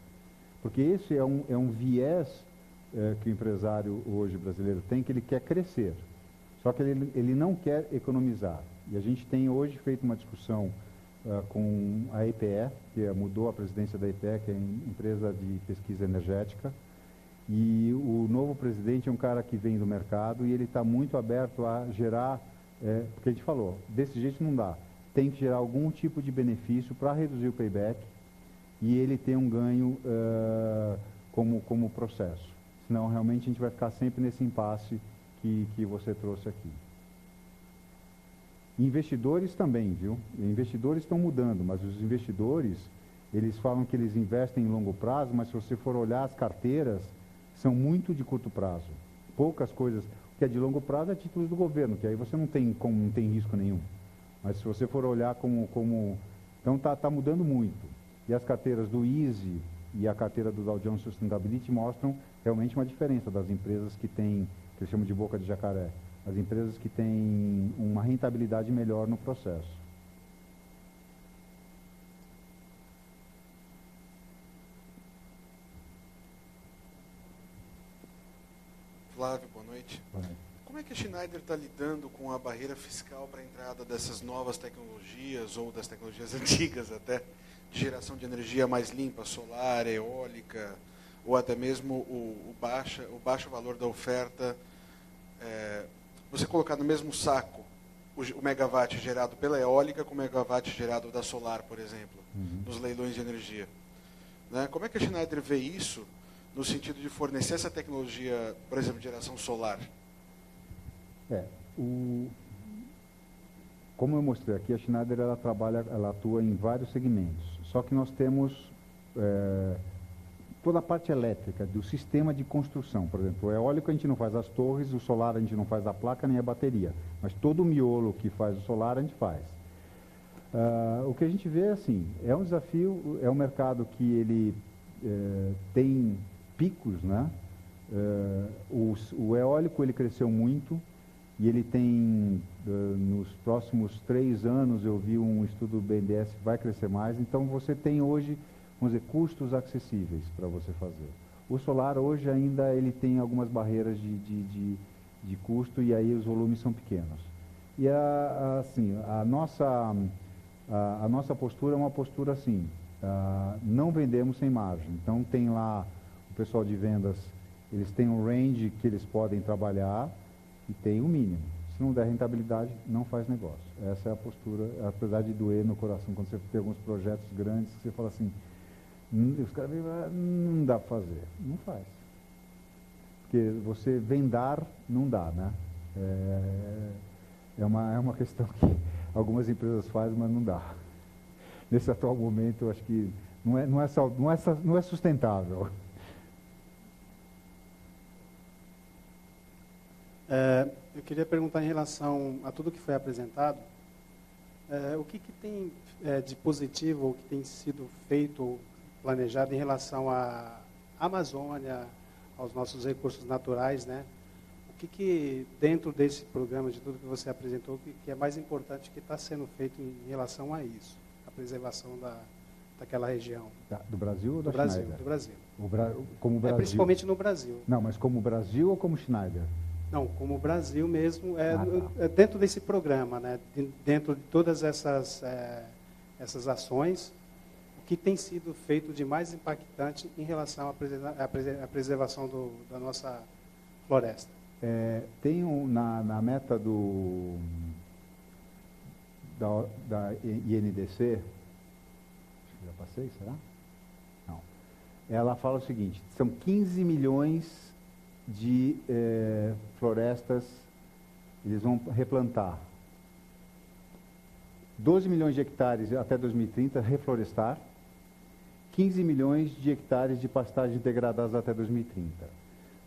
Porque esse é um viés que o empresário hoje brasileiro tem, que ele quer crescer. Só que ele não quer economizar. E a gente tem hoje feito uma discussão com a EPE, que mudou a presidência da EPE, que é a empresa de pesquisa energética. E o novo presidente é um cara que vem do mercado e ele está muito aberto a gerar, porque a gente falou, desse jeito não dá. Tem que gerar algum tipo de benefício para reduzir o payback e ele ter um ganho como processo. Senão, realmente, a gente vai ficar sempre nesse impasse que você trouxe aqui. Investidores também, viu? Investidores estão mudando, mas os investidores, eles falam que eles investem em longo prazo, mas se você for olhar as carteiras, são muito de curto prazo. Poucas coisas. O que é de longo prazo é títulos do governo, que aí você não tem risco nenhum. Mas se você for olhar então está mudando muito. E as carteiras do Easy e a carteira do Dow Jones Sustainability mostram realmente uma diferença das empresas que têm, que eles chamam de boca de jacaré, as empresas que têm uma rentabilidade melhor no processo. Flávio, boa noite. Boa noite. Como é que a Schneider está lidando com a barreira fiscal para a entrada dessas novas tecnologias, ou das tecnologias antigas até, de geração de energia mais limpa, solar, eólica, ou até mesmo o baixo valor da oferta? Você colocar no mesmo saco o megawatt gerado pela eólica com o megawatt gerado da solar, por exemplo, nos leilões de energia. Né? Como é que a Schneider vê isso no sentido de fornecer essa tecnologia, por exemplo, de geração solar? Como eu mostrei aqui, a Schneider ela atua em vários segmentos. Só que nós temos toda a parte elétrica do sistema de construção. Por exemplo, o eólico a gente não faz as torres, o solar a gente não faz a placa nem a bateria. Mas todo o miolo que faz o solar a gente faz. O que a gente vê assim, é um desafio, é um mercado que ele tem picos, né? O eólico ele cresceu muito e ele tem, nos próximos 3 anos, eu vi um estudo do BNDES, vai crescer mais. Então você tem hoje, vamos dizer, custos acessíveis para você fazer. O solar hoje ainda ele tem algumas barreiras de custo e aí os volumes são pequenos. E assim, a nossa postura é uma postura assim, não vendemos sem margem. Então tem lá o pessoal de vendas Eles têm um range que eles podem trabalhar e tem o mínimo. Se não der rentabilidade, não faz negócio. Essa é a postura, apesar de doer no coração, quando você tem alguns projetos grandes que você fala assim, os caras não dá para fazer. Não faz. Porque você vendar não dá, né? É uma questão que algumas empresas fazem, mas não dá. Nesse atual momento, eu acho que não é sustentável. Eu queria perguntar em relação a tudo que foi apresentado, o que tem de positivo, ou que tem sido feito, ou planejado em relação à Amazônia, aos nossos recursos naturais, né? O que dentro desse programa, de tudo que você apresentou, que é mais importante que está sendo feito em relação a isso, a preservação daquela região? Do Brasil ou da Brasil? Schneider? Do Brasil. Como Brasil. Principalmente no Brasil. Não, mas como Brasil ou como Schneider? Não, como Brasil mesmo, tá. Dentro desse programa, né? Dentro de todas essas ações, o que tem sido feito de mais impactante em relação à preservação da nossa floresta? Tem na meta da INDC, já passei, será? Não. Ela fala o seguinte, são 15 milhões de florestas, eles vão replantar. 12 milhões de hectares até 2030, reflorestar. 15 milhões de hectares de pastagens degradadas até 2030.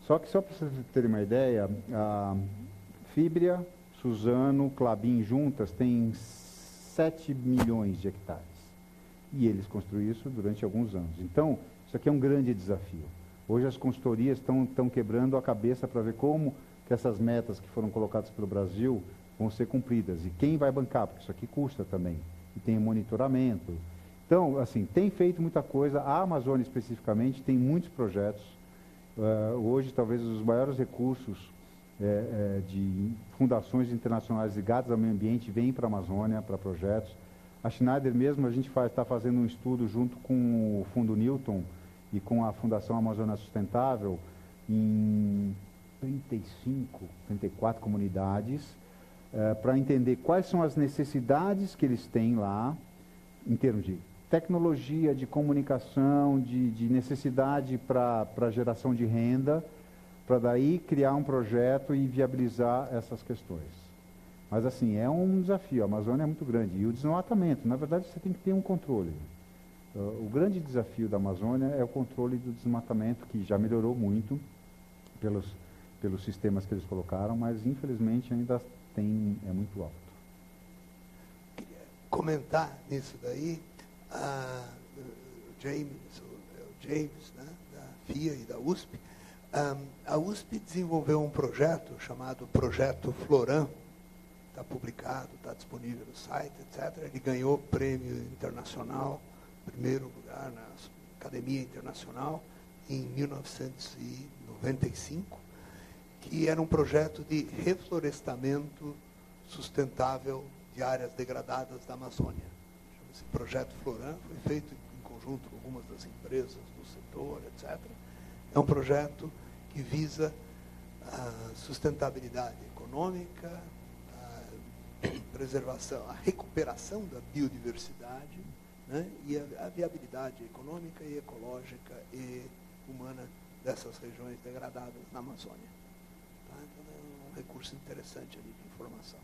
Só para vocês terem uma ideia, a Fibria, Suzano, Klabin juntas têm 7 milhões de hectares. E eles construíram isso durante alguns anos. Então, isso aqui é um grande desafio. Hoje as consultorias estão quebrando a cabeça para ver como que essas metas que foram colocadas pelo Brasil vão ser cumpridas. E quem vai bancar, porque isso aqui custa também. E tem monitoramento. Então, assim, tem feito muita coisa. A Amazônia, especificamente, tem muitos projetos. Hoje, talvez, os maiores recursos de fundações internacionais ligadas ao meio ambiente vêm para a Amazônia, para projetos. A Schneider mesmo, a gente está fazendo um estudo junto com o Fundo Newton e com a Fundação Amazônia Sustentável em 34 comunidades, para entender quais são as necessidades que eles têm lá, em termos de tecnologia, de comunicação, de necessidade para geração de renda, para daí criar um projeto e viabilizar essas questões. Mas assim, é um desafio, a Amazônia é muito grande. E o desmatamento, na verdade, você tem que ter um controle. O grande desafio da Amazônia é o controle do desmatamento, que já melhorou muito pelos sistemas que eles colocaram, mas infelizmente ainda é muito alto. Queria comentar nisso daí, o James, né, da FIA e da USP. A USP desenvolveu um projeto chamado Projeto Floran, está publicado, está disponível no site, etc. Ele ganhou prêmio internacional, primeiro lugar na Academia Internacional, em 1995, que era um projeto de reflorestamento sustentável de áreas degradadas da Amazônia. Esse Projeto Floran foi feito em conjunto com algumas das empresas do setor, etc. É um projeto que visa a sustentabilidade econômica, a preservação, a recuperação da biodiversidade, né, e a viabilidade econômica e ecológica e humana dessas regiões degradadas na Amazônia. Tá? Então é um recurso interessante ali de informação.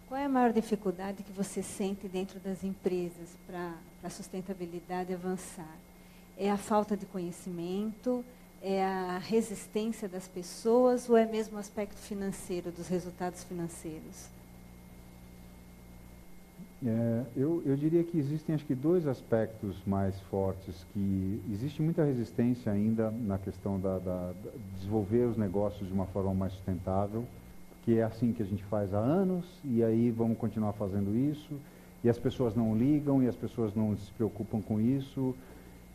Qual é a maior dificuldade que você sente dentro das empresas para a sustentabilidade avançar? É a falta de conhecimento? É a resistência das pessoas? Ou é mesmo o aspecto financeiro, dos resultados financeiros? Eu diria que existem, acho que, dois aspectos mais fortes, que existe muita resistência ainda na questão de desenvolver os negócios de uma forma mais sustentável, que é assim que a gente faz há anos, e aí vamos continuar fazendo isso, e as pessoas não ligam, e as pessoas não se preocupam com isso.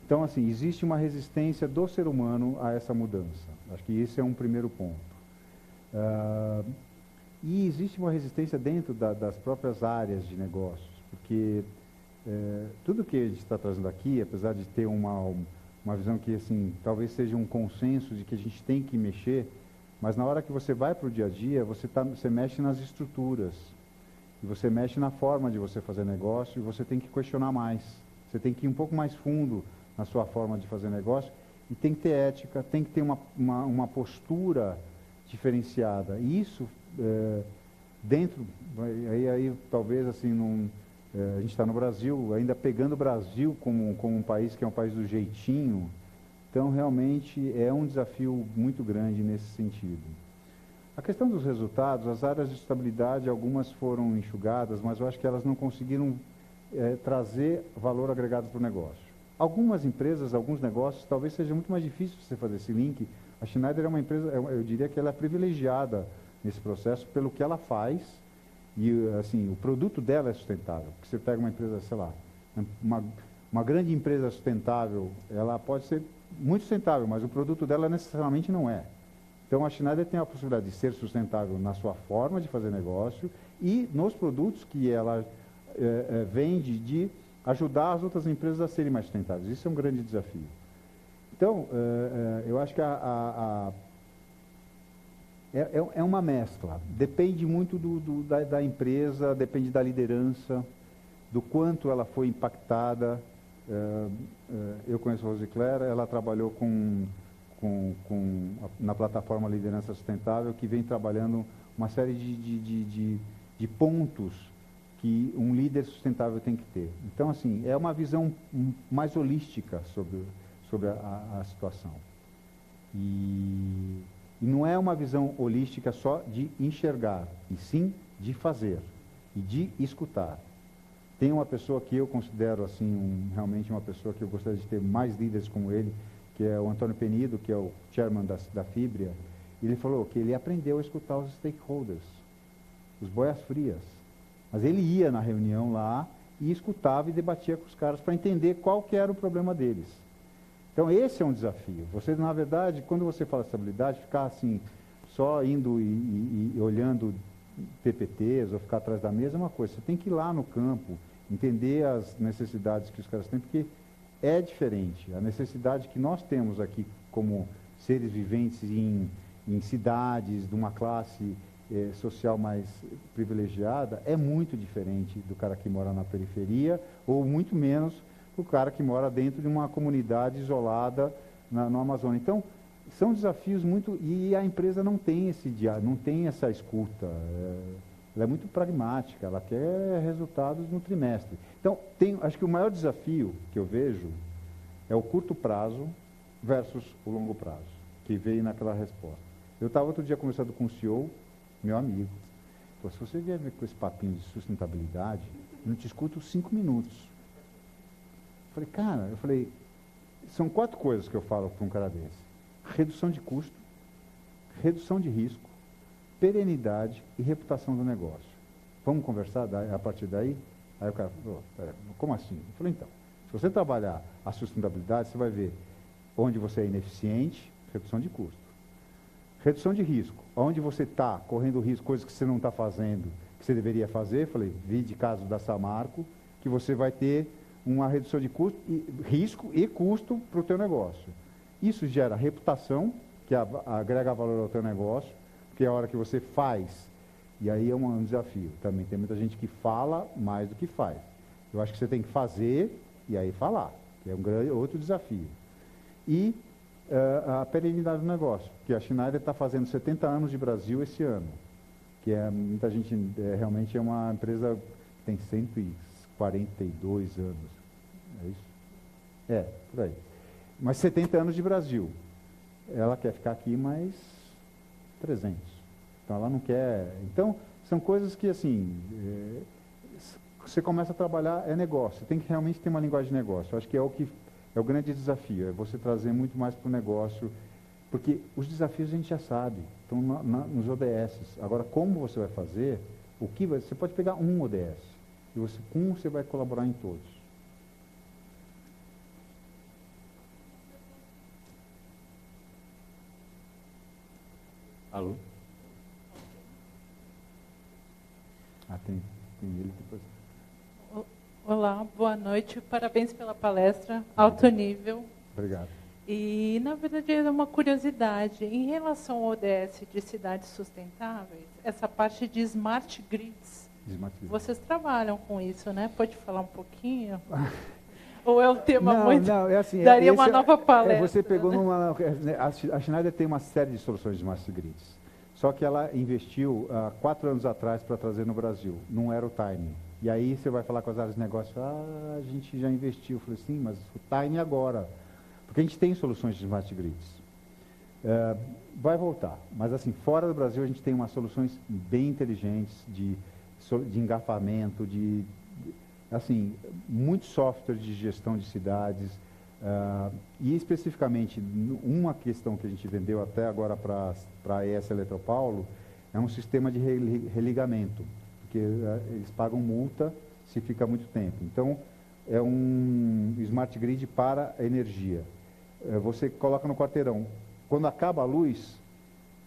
Então, assim, existe uma resistência do ser humano a essa mudança. Acho que esse é um primeiro ponto. E existe uma resistência dentro das próprias áreas de negócios, porque tudo que a gente está trazendo aqui, apesar de ter uma visão que, assim, talvez seja um consenso de que a gente tem que mexer, mas na hora que você vai para o dia a dia, você mexe nas estruturas, e você mexe na forma de você fazer negócio, e você tem que questionar mais. Você tem que ir um pouco mais fundo na sua forma de fazer negócio, e tem que ter ética, tem que ter uma postura diferenciada. E isso, dentro, aí talvez assim, a gente está no Brasil, ainda pegando o Brasil como um país que é um país do jeitinho, então realmente é um desafio muito grande nesse sentido. A questão dos resultados, as áreas de estabilidade, algumas foram enxugadas, mas eu acho que elas não conseguiram trazer valor agregado para o negócio. Algumas empresas, alguns negócios, talvez seja muito mais difícil você fazer esse link. A Schneider é uma empresa, eu diria que ela é privilegiada nesse processo pelo que ela faz, e assim, o produto dela é sustentável. Porque você pega uma empresa, sei lá, uma grande empresa sustentável, ela pode ser muito sustentável, mas o produto dela necessariamente não é. Então a Schneider tem a possibilidade de ser sustentável na sua forma de fazer negócio e nos produtos que ela vende, de ajudar as outras empresas a serem mais sustentáveis. Isso é um grande desafio. Então, eu acho que é uma mescla. Depende muito da empresa, depende da liderança, do quanto ela foi impactada. Eu conheço a Rose Claire, ela trabalhou na plataforma Liderança Sustentável, que vem trabalhando uma série de pontos que um líder sustentável tem que ter. Então, assim, é uma visão mais holística sobre a situação. E não é uma visão holística só de enxergar, e sim de fazer e de escutar. Tem uma pessoa que eu considero assim, realmente uma pessoa que eu gostaria de ter mais líderes como ele, que é o Antônio Penido, que é o chairman da Fibria. Ele falou que ele aprendeu a escutar os stakeholders, os boias frias. Mas ele ia na reunião lá e escutava e debatia com os caras para entender qual que era o problema deles. Então esse é um desafio. Você, na verdade, quando você fala de estabilidade, ficar assim, só indo e olhando PPTs ou ficar atrás da mesa é uma coisa. Você tem que ir lá no campo, entender as necessidades que os caras têm, porque é diferente. A necessidade que nós temos aqui como seres viventes em cidades, de uma classe social mais privilegiada, é muito diferente do cara que mora na periferia, ou muito menos do cara que mora dentro de uma comunidade isolada no Amazonas. Então, são desafios muito... E a empresa não tem não tem essa escuta. Ela é muito pragmática, ela quer resultados no trimestre. Então, acho que o maior desafio que eu vejo é o curto prazo versus o longo prazo, que veio naquela resposta. Eu estava outro dia conversando com o CEO, meu amigo. Falou, se você vier com esse papinho de sustentabilidade, eu não te escuto 5 minutos. Falei, cara, são 4 coisas que eu falo para um cara desse. Redução de custo, redução de risco, perenidade e reputação do negócio. Vamos conversar a partir daí? Aí o cara falou, como assim? Eu falei, então, se você trabalhar a sustentabilidade, você vai ver onde você é ineficiente, redução de custo. Redução de risco, onde você está correndo risco, coisas que você não está fazendo, que você deveria fazer, falei, vi de caso da Samarco, que você vai ter uma redução de custo, risco e custo para o teu negócio. Isso gera reputação, que agrega valor ao teu negócio, porque é a hora que você faz, e aí é um desafio. Também tem muita gente que fala mais do que faz. Eu acho que você tem que fazer e aí falar, que é outro desafio. E a perenidade do negócio, que a Schneider está fazendo 70 anos de Brasil esse ano, que muita gente realmente é uma empresa que tem 142 anos. É isso? Por aí. Mas 70 anos de Brasil. Ela quer ficar aqui mais 300. Então ela não quer... Então, são coisas que, assim, você começa a trabalhar, é negócio. Você tem que realmente ter uma linguagem de negócio. Eu acho que é o grande desafio, é você trazer muito mais para o negócio, porque os desafios a gente já sabe, estão nos ODS. Agora, como você vai fazer, você pode pegar um ODS, e você vai colaborar em todos. Alô? Tem ele depois. Olá, boa noite. Parabéns pela palestra, alto nível. Obrigado. E, na verdade, é uma curiosidade. Em relação ao ODS de cidades sustentáveis, essa parte de smart grids, vocês trabalham com isso, né? Pode falar um pouquinho? Ou é um tema Não, é assim, daria uma nova palestra. Você pegou numa... A Schneider tem uma série de soluções de smart grids. Só que ela investiu 4 anos atrás para trazer no Brasil. Não era o timing. E aí você vai falar com as áreas de negócio, a gente já investiu. Eu falei, sim, mas o timing agora. Porque a gente tem soluções de smart grids. Vai voltar. Mas assim, fora do Brasil a gente tem umas soluções bem inteligentes de engarrafamento, assim, muitos softwares de gestão de cidades. E especificamente, uma questão que a gente vendeu até agora para a ES Eletropaulo é um sistema de religamento, porque eles pagam multa se fica muito tempo. Então, é um smart grid para a energia. Você coloca no quarteirão. Quando acaba a luz,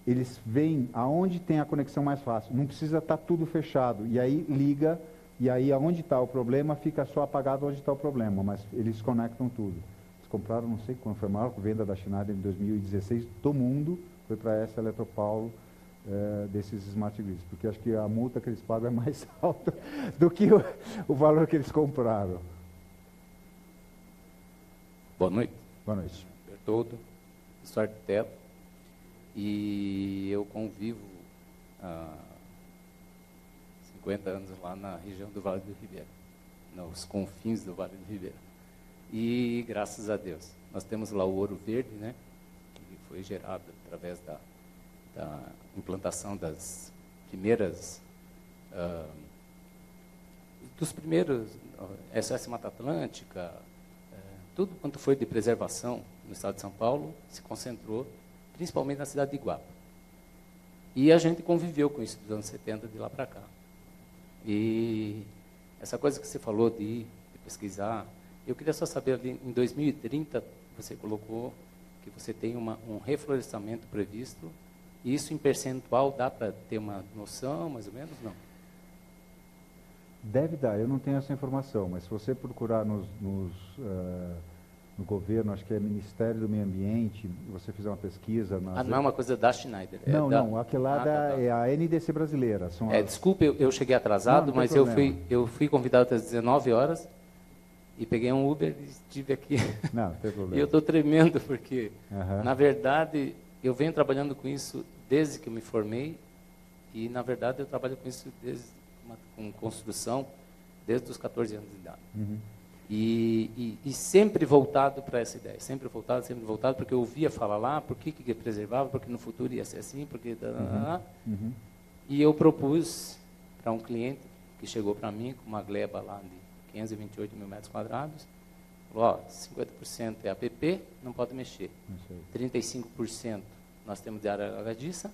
eles veem aonde tem a conexão mais fácil. Não precisa estar tudo fechado. E aí liga, e aí aonde está o problema, fica só apagado onde está o problema, mas eles conectam tudo. Compraram, não sei quando foi a maior venda da Schneider em 2016 do mundo, foi para essa Eletropaulo desses smart grids, porque acho que a multa que eles pagam é mais alta do que o valor que eles compraram. Boa noite. Boa noite. Bertoldo, sou arquiteto e eu convivo há 50 anos lá na região do Vale do Ribeira, nos confins do Vale do Ribeira. E, graças a Deus, nós temos lá o Ouro Verde, né, que foi gerado através da implantação das primeiras, dos primeiros, SOS Mata Atlântica, tudo quanto foi de preservação no estado de São Paulo se concentrou principalmente na cidade de Iguapa. E a gente conviveu com isso dos anos 70, de lá para cá. E essa coisa que você falou de pesquisar, eu queria só saber, ali, em 2030, você colocou que você tem um reflorestamento previsto, e isso em percentual dá para ter uma noção, mais ou menos, não? Deve dar, eu não tenho essa informação, mas se você procurar no governo, acho que é Ministério do Meio Ambiente, você fizer uma pesquisa... não é uma coisa da Schneider? Não, aquela é a NDC brasileira. Desculpe, eu cheguei atrasado, mas eu fui convidado às 19 horas, e peguei um Uber e estive aqui. Não tem problema. E eu estou tremendo, porque, na verdade, eu venho trabalhando com isso desde que eu me formei, e, na verdade, eu trabalho com isso com construção desde os 14 anos de idade. Uhum. E sempre voltado para essa ideia, sempre voltado, porque eu ouvia falar lá, por que preservava, porque no futuro ia ser assim, porque... Uhum. E eu propus para um cliente que chegou para mim com uma gleba lá de 528 mil metros quadrados, falou, 50% é APP, não pode mexer. 35% nós temos de área alagadiça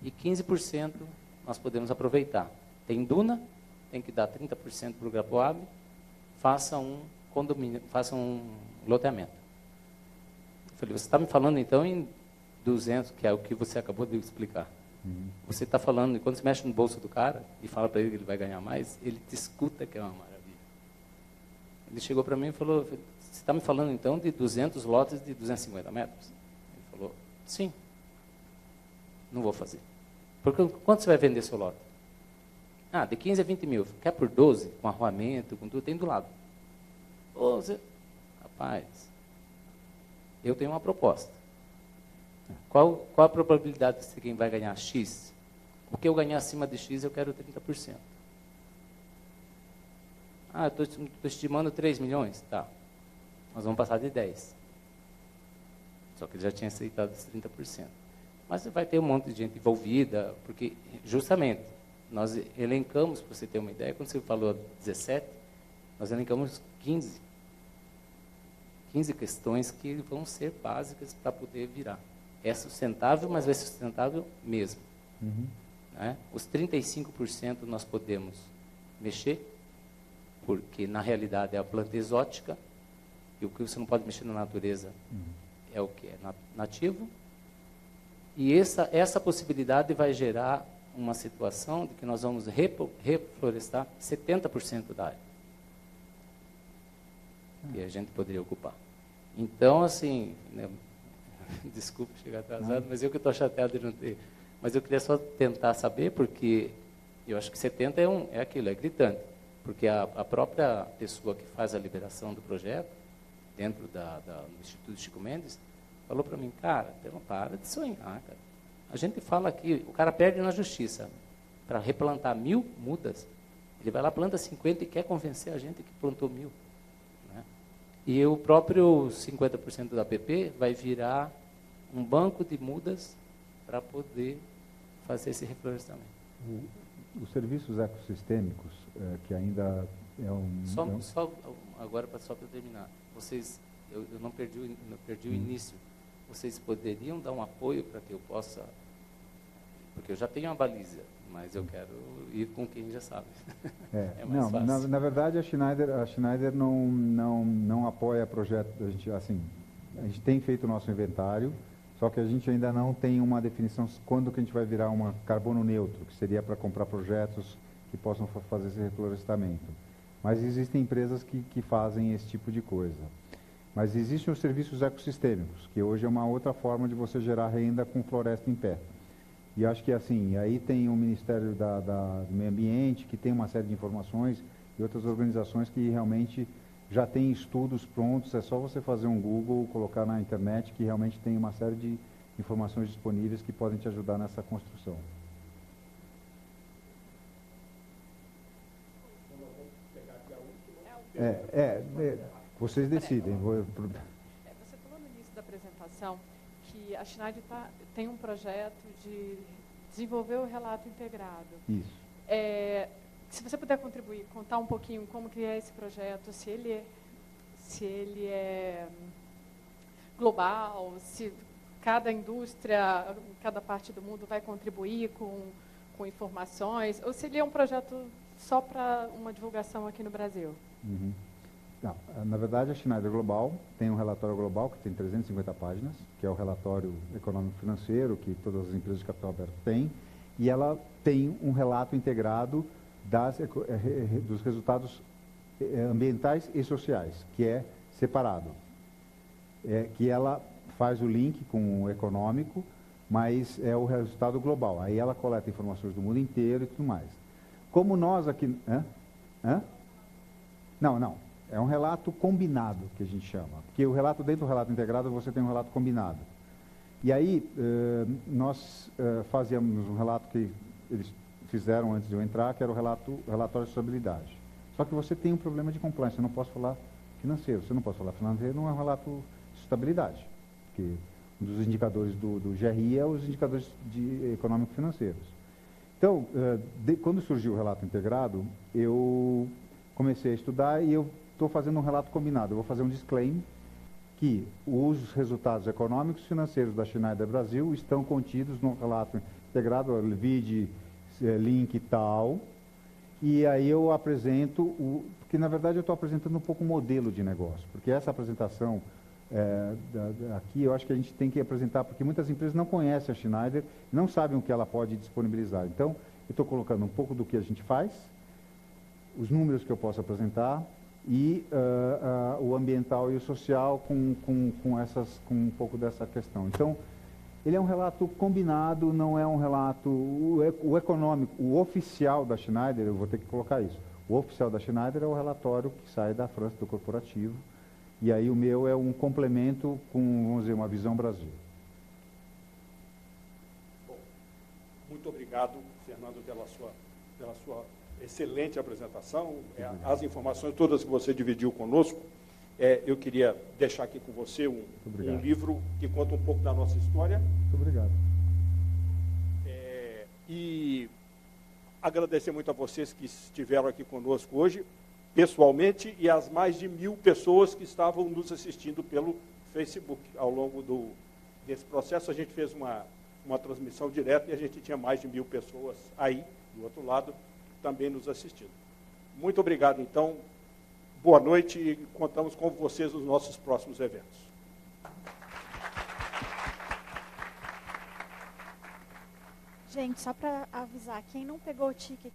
e 15% nós podemos aproveitar. Tem duna, tem que dar 30% para o Grapoab, faça um condomínio, faça um loteamento. Eu falei, você está me falando então em 200, que é o que você acabou de explicar. Uhum. Você está falando, quando você mexe no bolso do cara e fala para ele que ele vai ganhar mais, ele te escuta, que é uma maravilha. Ele chegou para mim e falou, você está me falando então de 200 lotes de 250 metros? Ele falou, sim. Não vou fazer. Porque quanto você vai vender seu lote? De 15 a 20 mil. Quer por 12? Com arruamento, com tudo, tem do lado. Rapaz, eu tenho uma proposta. Qual a probabilidade de quem vai ganhar X? O que eu ganhar acima de X, eu quero 30%. Estou estimando 3 milhões. Tá. Nós vamos passar de 10. Só que ele já tinha aceitado esses 30%. Mas vai ter um monte de gente envolvida, porque, justamente, nós elencamos, para você ter uma ideia, quando você falou 17, nós elencamos 15 questões que vão ser básicas para poder virar. É sustentável, mas vai ser sustentável mesmo. Né? Os 35% nós podemos mexer, porque na realidade é a planta exótica, e o que você não pode mexer na natureza é o que é nativo. E essa possibilidade vai gerar uma situação de que nós vamos reflorestar 70% da área que a gente poderia ocupar. Então, assim, né, desculpe chegar atrasado, mas eu que estou chateado de não ter. Mas eu queria só tentar saber, porque eu acho que 70 é aquilo, é gritante. Porque a própria pessoa que faz a liberação do projeto, dentro do Instituto Chico Mendes, falou para mim, cara, não para de sonhar, cara. A gente fala aqui, o cara perde na justiça. Para replantar 1000 mudas, ele vai lá, planta 50 e quer convencer a gente que plantou 1000. Né? E o próprio 50% da APP vai virar um banco de mudas para poder fazer esse reflorestamento. Os serviços ecossistêmicos, que ainda é um... Só agora, só para terminar, eu não perdi o início. Vocês poderiam dar um apoio para que eu possa... Porque eu já tenho uma baliza, mas eu quero ir com quem já sabe. É mais fácil. Na verdade, a Schneider não apoia projeto. A gente tem feito o nosso inventário, só que a gente ainda não tem uma definição quando que a gente vai virar uma carbono neutro, que seria para comprar projetos que possam fazer esse reflorestamento. Mas existem empresas que fazem esse tipo de coisa. Mas existem os serviços ecossistêmicos, que hoje é uma outra forma de você gerar renda com floresta em pé. E acho que assim, aí tem o Ministério do Meio Ambiente, que tem uma série de informações, e outras organizações que realmente já têm estudos prontos, é só você fazer um Google, colocar na internet, que realmente tem uma série de informações disponíveis que podem te ajudar nessa construção. Vocês decidem. Você falou no início da apresentação que a Schneider tem um projeto de desenvolver o relato integrado. Isso. Se você puder contribuir, contar um pouquinho como que é esse projeto, se ele é global, se cada indústria, cada parte do mundo vai contribuir com informações, ou se ele é um projeto só para uma divulgação aqui no Brasil. Não, na verdade, a Schneider Global tem um relatório global que tem 350 páginas, que é o relatório econômico-financeiro que todas as empresas de capital aberto têm, e ela tem um relato integrado dos resultados ambientais e sociais, que é separado. Que ela faz o link com o econômico, mas é o resultado global. Aí ela coleta informações do mundo inteiro e tudo mais. Como nós aqui... Não. É um relato combinado, que a gente chama. Porque o relato, dentro do relato integrado, você tem um relato combinado. E aí, nós fazíamos um relato que eles fizeram antes de eu entrar, que era o relatório de sustentabilidade. Só que você tem um problema de compliance, eu não posso falar financeiro. Se eu não posso falar financeiro, não é um relato de sustentabilidade. Porque um dos indicadores do GRI é os indicadores econômico-financeiros. Então, quando surgiu o relato integrado, eu comecei a estudar e eu estou fazendo um relato combinado. Eu vou fazer um disclaimer que os resultados econômicos e financeiros da Schneider Brasil estão contidos no relato integrado, vide link e tal, e aí eu apresento, porque na verdade eu estou apresentando um pouco o modelo de negócio, porque essa apresentação aqui eu acho que a gente tem que apresentar, porque muitas empresas não conhecem a Schneider, não sabem o que ela pode disponibilizar. Então, eu estou colocando um pouco do que a gente faz, os números que eu posso apresentar, e o ambiental e o social com um pouco dessa questão. Então, ele é um relato combinado, não é um relato... O econômico, o oficial da Schneider, eu vou ter que colocar isso, o oficial da Schneider é o relatório que sai da França, do corporativo, e aí o meu é um complemento com, vamos dizer, uma visão Brasil. Bom, muito obrigado, Fernando, pela sua excelente apresentação, as informações todas que você dividiu conosco. Eu queria deixar aqui com você um livro que conta um pouco da nossa história. Muito obrigado. E agradecer muito a vocês que estiveram aqui conosco hoje, pessoalmente, e as mais de 1000 pessoas que estavam nos assistindo pelo Facebook. Ao longo desse processo, a gente fez uma transmissão direta e a gente tinha mais de 1000 pessoas aí, do outro lado, também nos assistindo. Muito obrigado, então. Boa noite e contamos com vocês nos nossos próximos eventos. Gente, só para avisar, quem não pegou o ticket